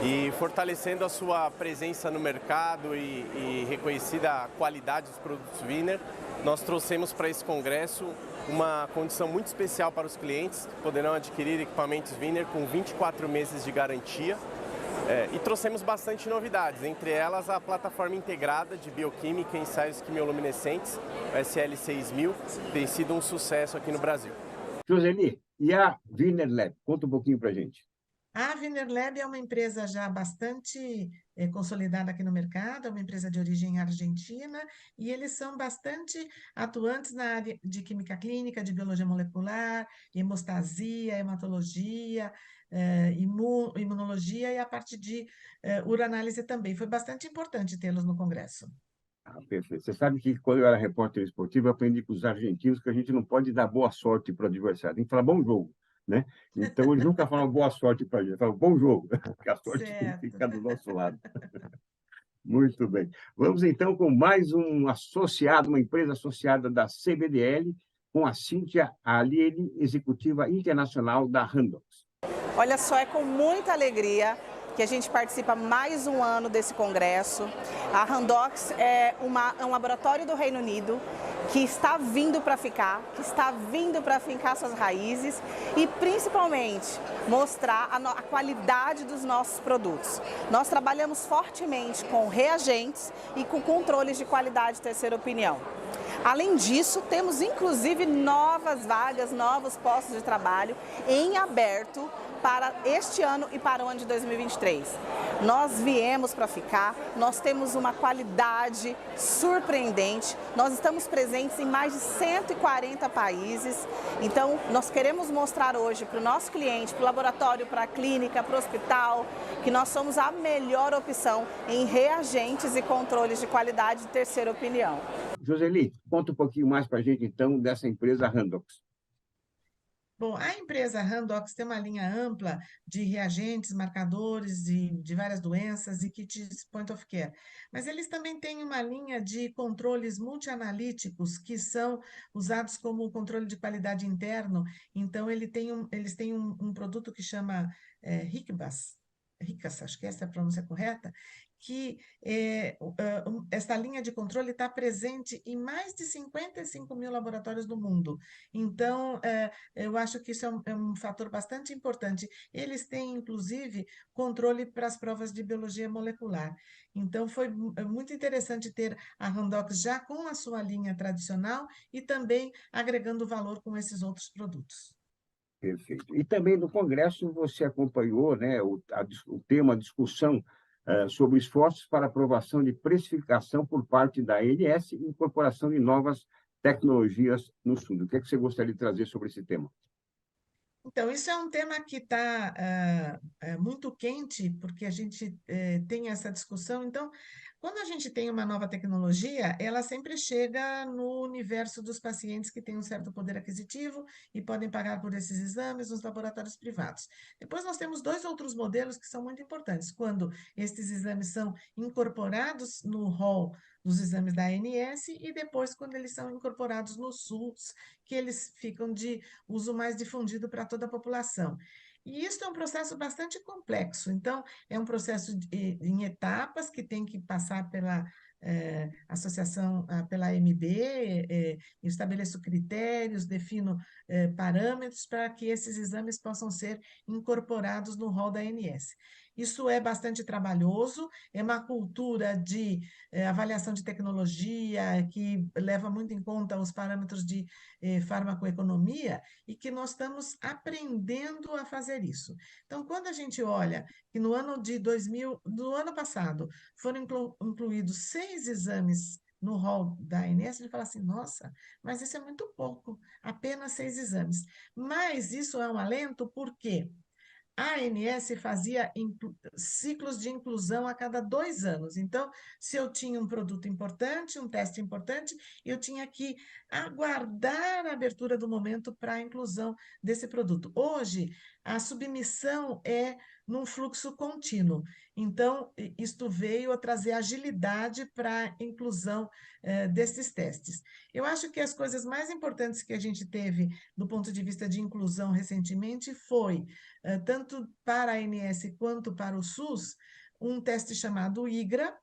Speaker 12: e fortalecendo a sua presença no mercado e reconhecida a qualidade dos produtos Wiener, nós trouxemos para esse congresso uma condição muito especial para os clientes, que poderão adquirir equipamentos Wiener com 24 meses de garantia. E trouxemos bastante novidades, entre elas a plataforma integrada de bioquímica e ensaios quimioluminescentes, o SL6000, tem sido um sucesso aqui no Brasil.
Speaker 1: Joseli, e a Wiener Lab? Conta um pouquinho para a gente.
Speaker 2: A Wiener Lab é uma empresa já bastante consolidada aqui no mercado, é uma empresa de origem argentina, e eles são bastante atuantes na área de química clínica, de biologia molecular, hemostasia, hematologia, imunologia e a parte de uranálise também. Foi bastante importante tê-los no congresso.
Speaker 1: Ah, perfeito. Você sabe que quando eu era repórter esportivo, eu aprendi com os argentinos que a gente não pode dar boa sorte para o adversário, tem que falar bom jogo, né? Então, eles nunca falam boa sorte para a gente, falam bom jogo, porque a sorte tem que
Speaker 2: Certo.
Speaker 1: ficar do nosso lado. Muito bem. Vamos então com mais um associado, uma empresa associada da CBDL, com a Cíntia Aliene, executiva internacional da Randox.
Speaker 13: Olha só, é com muita alegria que a gente participa mais um ano desse congresso. A Randox é um laboratório do Reino Unido que está vindo para ficar, que está vindo para fincar suas raízes e principalmente mostrar a qualidade dos nossos produtos. Nós trabalhamos fortemente com reagentes e com controles de qualidade terceira opinião. Além disso, temos inclusive novas vagas, novos postos de trabalho em aberto para este ano e para o ano de 2023. Nós viemos para ficar, nós temos uma qualidade surpreendente, nós estamos presentes em mais de 140 países, então nós queremos mostrar hoje para o nosso cliente, para o laboratório, para a clínica, para o hospital, que nós somos a melhor opção em reagentes e controles de qualidade de terceira opinião.
Speaker 1: Joseli, conta um pouquinho mais para a gente, então, dessa empresa Randox.
Speaker 2: Bom, a empresa Randox tem uma linha ampla de reagentes, marcadores de várias doenças e kits point of care. Mas eles também têm uma linha de controles multianalíticos que são usados como controle de qualidade interno. Então, eles têm um produto que chama RICAS, acho que essa é a pronúncia correta, que essa linha de controle está presente em mais de 55 mil laboratórios do mundo. Então, eu acho que isso é um fator bastante importante. Eles têm, inclusive, controle para as provas de biologia molecular. Então, foi muito interessante ter a Randox já com a sua linha tradicional e também agregando valor com esses outros produtos.
Speaker 1: Perfeito. E também no Congresso você acompanhou, né, o tema, a discussão sobre esforços para aprovação de precificação por parte da ANS e incorporação de novas tecnologias no SUS. O que é que você gostaria de trazer sobre esse tema?
Speaker 2: Então, isso é um tema que está muito quente, porque a gente tem essa discussão. Então, quando a gente tem uma nova tecnologia, ela sempre chega no universo dos pacientes que têm um certo poder aquisitivo e podem pagar por esses exames nos laboratórios privados. Depois, nós temos dois outros modelos que são muito importantes. Quando esses exames são incorporados no rol dos exames da ANS e depois quando eles são incorporados no SUS, que eles ficam de uso mais difundido para toda a população. E isso é um processo bastante complexo. Então, é um processo em etapas que tem que passar pela associação, pela AMB, estabeleço critérios, defino parâmetros para que esses exames possam ser incorporados no rol da ANS. Isso é bastante trabalhoso, é uma cultura de avaliação de tecnologia que leva muito em conta os parâmetros de farmacoeconomia e que nós estamos aprendendo a fazer isso. Então, quando a gente olha que no ano passado, foram incluídos 6 exames no rol da ANS, ele fala assim, nossa, mas isso é muito pouco, apenas 6 exames. Mas isso é um alento porque a ANS fazia ciclos de inclusão a cada 2 anos. Então, se eu tinha um produto importante, um teste importante, eu tinha que aguardar a abertura do momento para a inclusão desse produto. Hoje, a submissão é num fluxo contínuo. Então, isto veio a trazer agilidade para a inclusão desses testes. Eu acho que as coisas mais importantes que a gente teve do ponto de vista de inclusão recentemente foi tanto para a ANS quanto para o SUS, um teste chamado IGRA,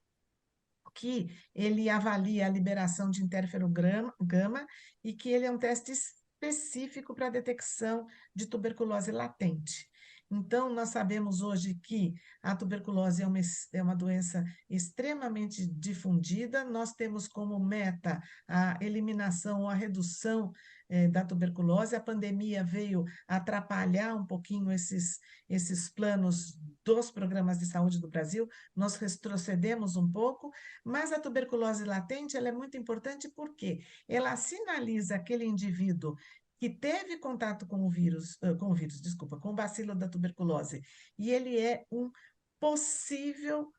Speaker 2: que ele avalia a liberação de interferogama e que ele é um teste específico para a detecção de tuberculose latente. Então, nós sabemos hoje que a tuberculose é uma doença extremamente difundida, nós temos como meta a eliminação ou a redução da tuberculose. A pandemia veio atrapalhar um pouquinho esses planos dos programas de saúde do Brasil, nós retrocedemos um pouco, mas a tuberculose latente ela é muito importante porque ela sinaliza aquele indivíduo que teve contato com o bacilo da tuberculose, e ele é um possível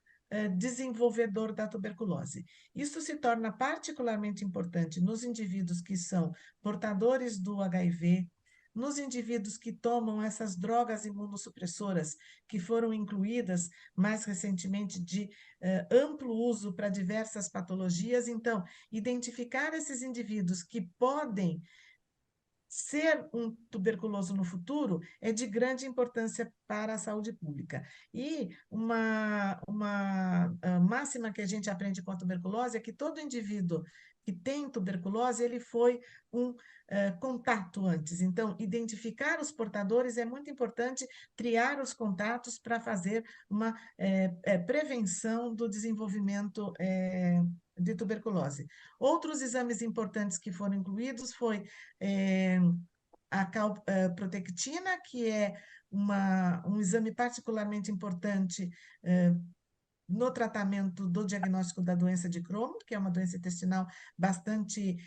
Speaker 2: desenvolvedor da tuberculose. Isso se torna particularmente importante nos indivíduos que são portadores do HIV, nos indivíduos que tomam essas drogas imunossupressoras que foram incluídas mais recentemente de amplo uso para diversas patologias. Então, identificar esses indivíduos que podem ser um tuberculoso no futuro é de grande importância para a saúde pública. E uma máxima que a gente aprende com a tuberculose é que todo indivíduo que tem tuberculose, ele foi um contato antes. Então, identificar os portadores é muito importante, triar os contatos para fazer uma prevenção do desenvolvimento de tuberculose. Outros exames importantes que foram incluídos foi a calprotectina, que é um exame particularmente importante no tratamento do diagnóstico da doença de Crohn, que é uma doença intestinal bastante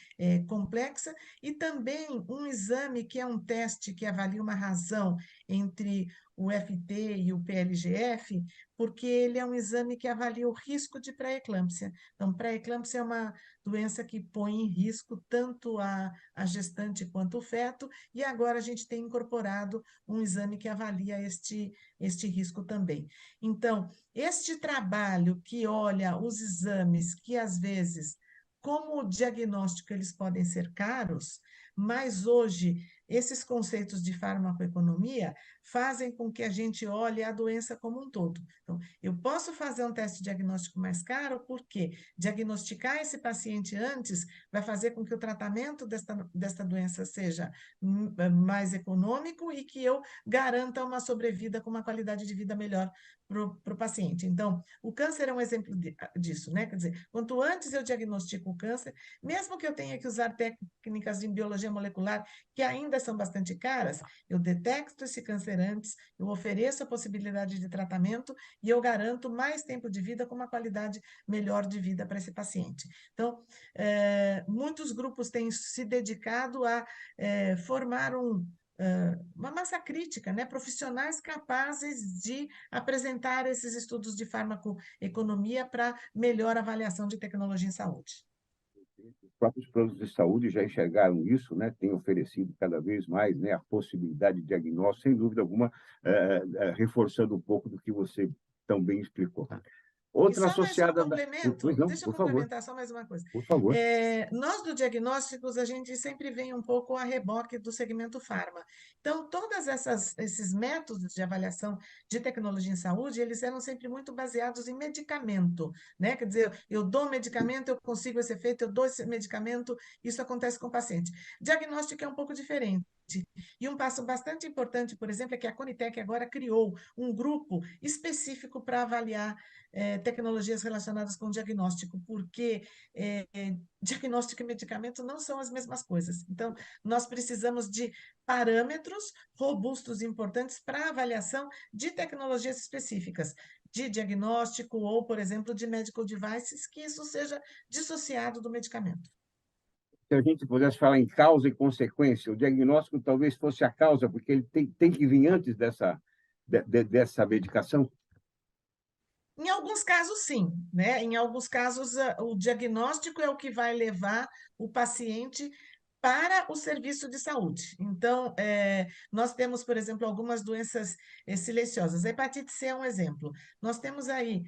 Speaker 2: complexa, e também um exame que é um teste que avalia uma razão entre o FT e o PLGF, porque ele é um exame que avalia o risco de pré-eclâmpsia. Então, pré-eclâmpsia é uma doença que põe em risco tanto a gestante quanto o feto, e agora a gente tem incorporado um exame que avalia este risco também. Então, este trabalho que olha os exames que, às vezes, como diagnóstico, eles podem ser caros, mas hoje esses conceitos de farmacoeconomia fazem com que a gente olhe a doença como um todo. Então, eu posso fazer um teste diagnóstico mais caro, porque diagnosticar esse paciente antes vai fazer com que o tratamento desta doença seja mais econômico e que eu garanta uma sobrevida com uma qualidade de vida melhor para o paciente. Então, o câncer é um exemplo disso, né? Quer dizer, quanto antes eu diagnostico o câncer, mesmo que eu tenha que usar técnicas de biologia molecular que ainda são bastante caras, eu detecto esse câncer antes, eu ofereço a possibilidade de tratamento e eu garanto mais tempo de vida com uma qualidade melhor de vida para esse paciente. Então, muitos grupos têm se dedicado a formar uma massa crítica, né? Profissionais capazes de apresentar esses estudos de farmacoeconomia para melhor avaliação de tecnologia em saúde.
Speaker 1: Os próprios planos de saúde já enxergaram isso, né? Têm oferecido cada vez mais, né, a possibilidade de diagnóstico, sem dúvida alguma, reforçando um pouco do que você tão bem explicou. Outra associada...
Speaker 2: Deixa eu complementar só mais uma coisa.
Speaker 1: Por favor.
Speaker 2: Nós, do diagnósticos, a gente sempre vem um pouco a reboque do segmento farma. Então, todos esses métodos de avaliação de tecnologia em saúde, eles eram sempre muito baseados em medicamento, né? Quer dizer, eu dou medicamento, eu consigo esse efeito, eu dou esse medicamento, isso acontece com o paciente. Diagnóstico é um pouco diferente. E um passo bastante importante, por exemplo, é que a Conitec agora criou um grupo específico para avaliar tecnologias relacionadas com diagnóstico, porque diagnóstico e medicamento não são as mesmas coisas. Então, nós precisamos de parâmetros robustos e importantes para avaliação de tecnologias específicas, de diagnóstico ou, por exemplo, de medical devices, que isso seja dissociado do medicamento.
Speaker 1: Se a gente pudesse falar em causa e consequência, o diagnóstico talvez fosse a causa, porque ele tem que vir antes dessa medicação?
Speaker 2: Em alguns casos, sim, né? Em alguns casos, o diagnóstico é o que vai levar o paciente para o serviço de saúde. Então, nós temos, por exemplo, algumas doenças silenciosas. A hepatite C é um exemplo. Nós temos aí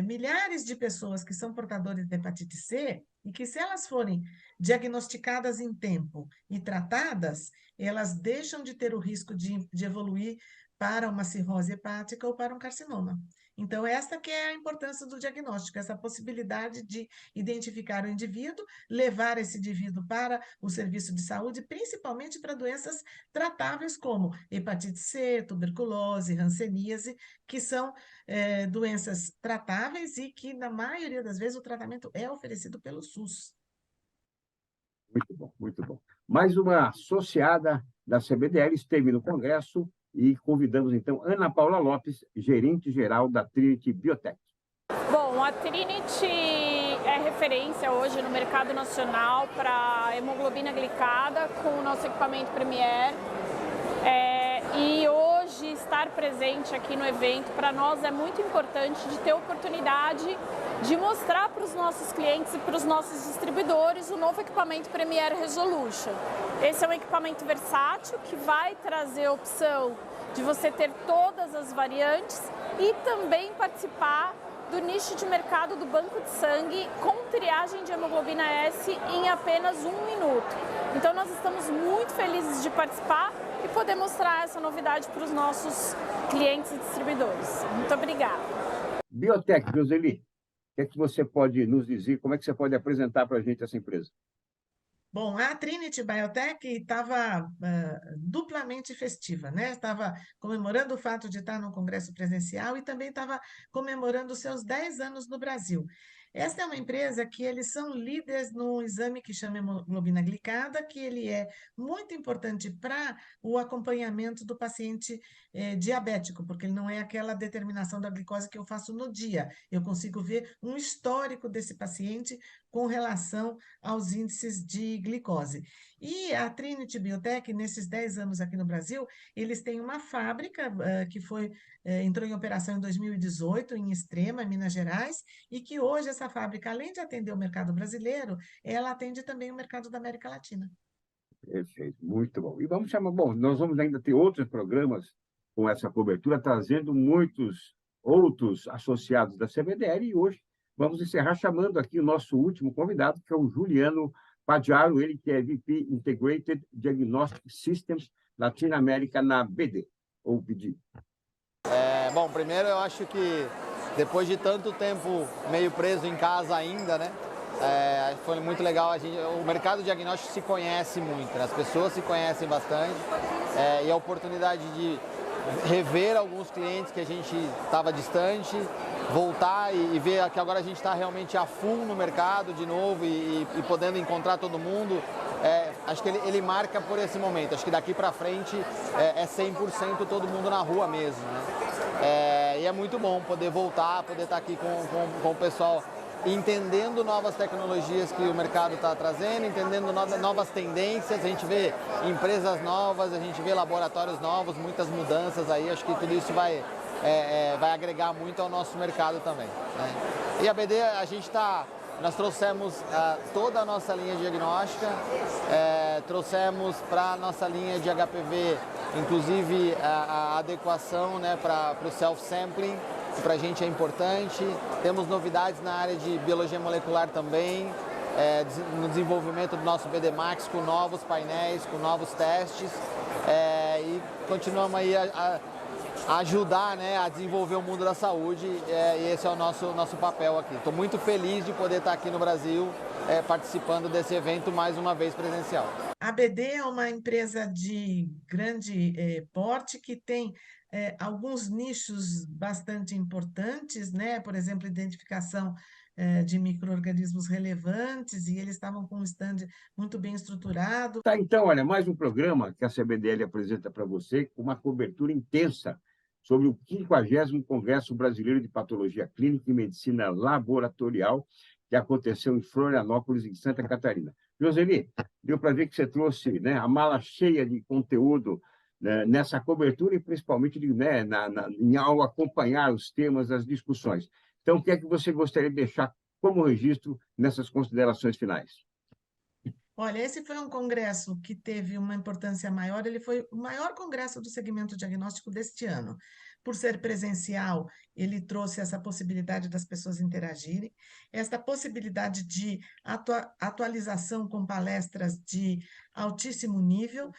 Speaker 2: milhares de pessoas que são portadores de hepatite C e que, se elas forem diagnosticadas em tempo e tratadas, elas deixam de ter o risco de evoluir para uma cirrose hepática ou para um carcinoma. Então, essa que é a importância do diagnóstico, essa possibilidade de identificar o indivíduo, levar esse indivíduo para o serviço de saúde, principalmente para doenças tratáveis como hepatite C, tuberculose, hanseníase, que são doenças tratáveis e que, na maioria das vezes, o tratamento é oferecido pelo SUS.
Speaker 1: Muito bom, muito bom. Mais uma associada da CBDL esteve no Congresso, e convidamos, então, Ana Paula Lopes, gerente-geral da Trinity Biotech.
Speaker 14: Bom, a Trinity é referência hoje no mercado nacional para hemoglobina glicada com o nosso equipamento Premier. E hoje estar presente aqui no evento. Para nós é muito importante de ter a oportunidade de mostrar para os nossos clientes e para os nossos distribuidores o novo equipamento Premier Resolution. Esse é um equipamento versátil que vai trazer a opção de você ter todas as variantes e também participar do nicho de mercado do banco de sangue com triagem de hemoglobina S em apenas 1 minuto. Então nós estamos muito felizes de participar e poder mostrar essa novidade para os nossos clientes e distribuidores. Muito obrigada.
Speaker 1: Biotech, Joseli, o que é que você pode nos dizer? Como é que você pode apresentar para a gente essa empresa?
Speaker 2: Bom, a Trinity Biotech estava duplamente festiva, né? Estava comemorando o fato de estar no congresso presencial e também estava comemorando os seus 10 anos no Brasil. Essa é uma empresa que eles são líderes no exame que chama hemoglobina glicada, que ele é muito importante para o acompanhamento do paciente diabético, porque ele não é aquela determinação da glicose que eu faço no dia. Eu consigo ver um histórico desse paciente com relação aos índices de glicose. E a Trinity Biotech, nesses 10 anos aqui no Brasil, eles têm uma fábrica que entrou em operação em 2018, em Extrema, Minas Gerais, e que hoje essa fábrica, além de atender o mercado brasileiro, ela atende também o mercado da América Latina.
Speaker 1: Perfeito, muito bom. E vamos chamar, bom, nós vamos ainda ter outros programas com essa cobertura, trazendo muitos outros associados da CBDL, e hoje vamos encerrar chamando aqui o nosso último convidado, que é o Juliano Padiaro, ele que é VP Integrated Diagnostic Systems Latinoamérica na BD, ou BD.
Speaker 15: Bom, primeiro eu acho que depois de tanto tempo meio preso em casa ainda, né? Foi muito legal, o mercado diagnóstico se conhece muito, né? As pessoas se conhecem bastante, e a oportunidade de rever alguns clientes que a gente estava distante, voltar e ver que agora a gente está realmente a full no mercado de novo e podendo encontrar todo mundo, acho que ele marca por esse momento. Acho que daqui para frente é 100% todo mundo na rua mesmo, né? E é muito bom poder voltar, poder estar aqui com o pessoal entendendo novas tecnologias que o mercado está trazendo, entendendo novas tendências, a gente vê empresas novas, a gente vê laboratórios novos, muitas mudanças aí, acho que tudo isso vai agregar muito ao nosso mercado também, né? E a BD, nós trouxemos toda a nossa linha diagnóstica, trouxemos para a nossa linha de HPV, inclusive a adequação, né, para o self-sampling, que para a gente é importante. Temos novidades na área de biologia molecular também, no desenvolvimento do nosso BD Max, com novos painéis, com novos testes, e continuamos aí a ajudar, né, a desenvolver o mundo da saúde, e esse é o nosso papel aqui. Estou muito feliz de poder estar aqui no Brasil, participando desse evento mais uma vez presencial.
Speaker 2: A BD é uma empresa de grande porte que tem alguns nichos bastante importantes, né? Por exemplo, identificação de micro-organismos relevantes, e eles estavam com um stand muito bem estruturado.
Speaker 1: Tá, então, olha, mais um programa que a CBDL apresenta para você, com uma cobertura intensa sobre o 50º Congresso Brasileiro de Patologia Clínica e Medicina Laboratorial, que aconteceu em Florianópolis, em Santa Catarina. Joseli, deu para ver que você trouxe, né, a mala cheia de conteúdo, né, nessa cobertura e principalmente, né, ao acompanhar os temas, as discussões. Então, o que é que você gostaria de deixar como registro nessas considerações finais?
Speaker 2: Olha, esse foi um congresso que teve uma importância maior, ele foi o maior congresso do segmento diagnóstico deste ano. Por ser presencial, ele trouxe essa possibilidade das pessoas interagirem, essa possibilidade de atualização com palestras de altíssimo nível.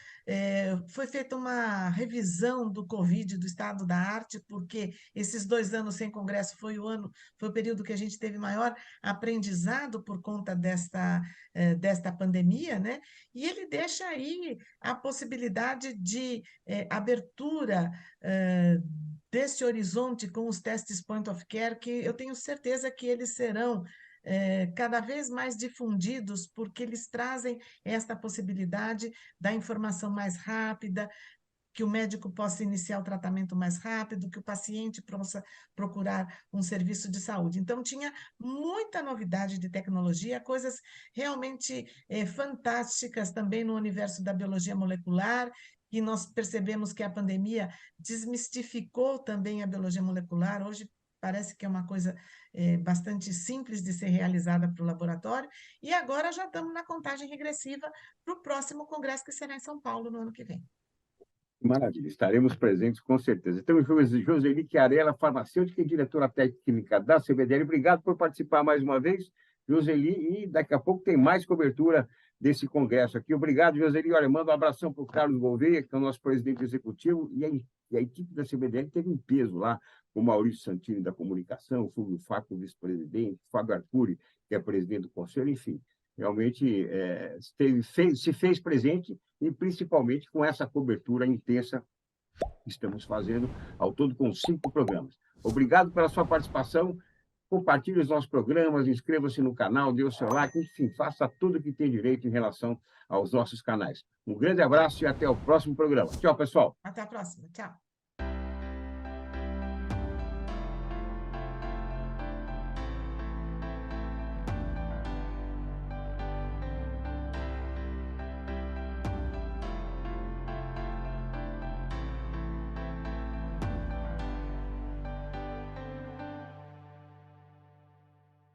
Speaker 2: Foi feita uma revisão do Covid, do estado da arte, porque esses 2 anos sem congresso foi o período que a gente teve maior aprendizado por conta desta pandemia, né? E ele deixa aí a possibilidade de abertura desse horizonte com os testes point of care, que eu tenho certeza que eles serão cada vez mais difundidos, porque eles trazem esta possibilidade da informação mais rápida, que o médico possa iniciar o tratamento mais rápido, que o paciente possa procurar um serviço de saúde. Então, tinha muita novidade de tecnologia, coisas realmente fantásticas também no universo da biologia molecular, e nós percebemos que a pandemia desmistificou também a biologia molecular. Hoje parece que é uma coisa bastante simples de ser realizada para o laboratório, e agora já estamos na contagem regressiva para o próximo congresso, que será em São Paulo no ano que vem.
Speaker 1: Maravilha, estaremos presentes com certeza. Então, Joseli Chiarella, farmacêutica e diretora técnica da CBDL, obrigado por participar mais uma vez, Joseli, e daqui a pouco tem mais cobertura desse congresso aqui. Obrigado, Joseli. Olha, manda um abração para o Carlos Gouveia, que é o nosso presidente executivo, e a equipe da CBDL teve um peso lá, o Maurício Santini, da comunicação, o Fulvio Facco, vice-presidente, o Fábio Arcuri, que é presidente do conselho, enfim, realmente se fez presente, e principalmente com essa cobertura intensa que estamos fazendo, ao todo com 5 programas. Obrigado pela sua participação, compartilhe os nossos programas, inscreva-se no canal, dê o seu like, enfim, faça tudo o que tem direito em relação aos nossos canais. Um grande abraço e até o próximo programa. Tchau, pessoal.
Speaker 2: Até a próxima. Tchau.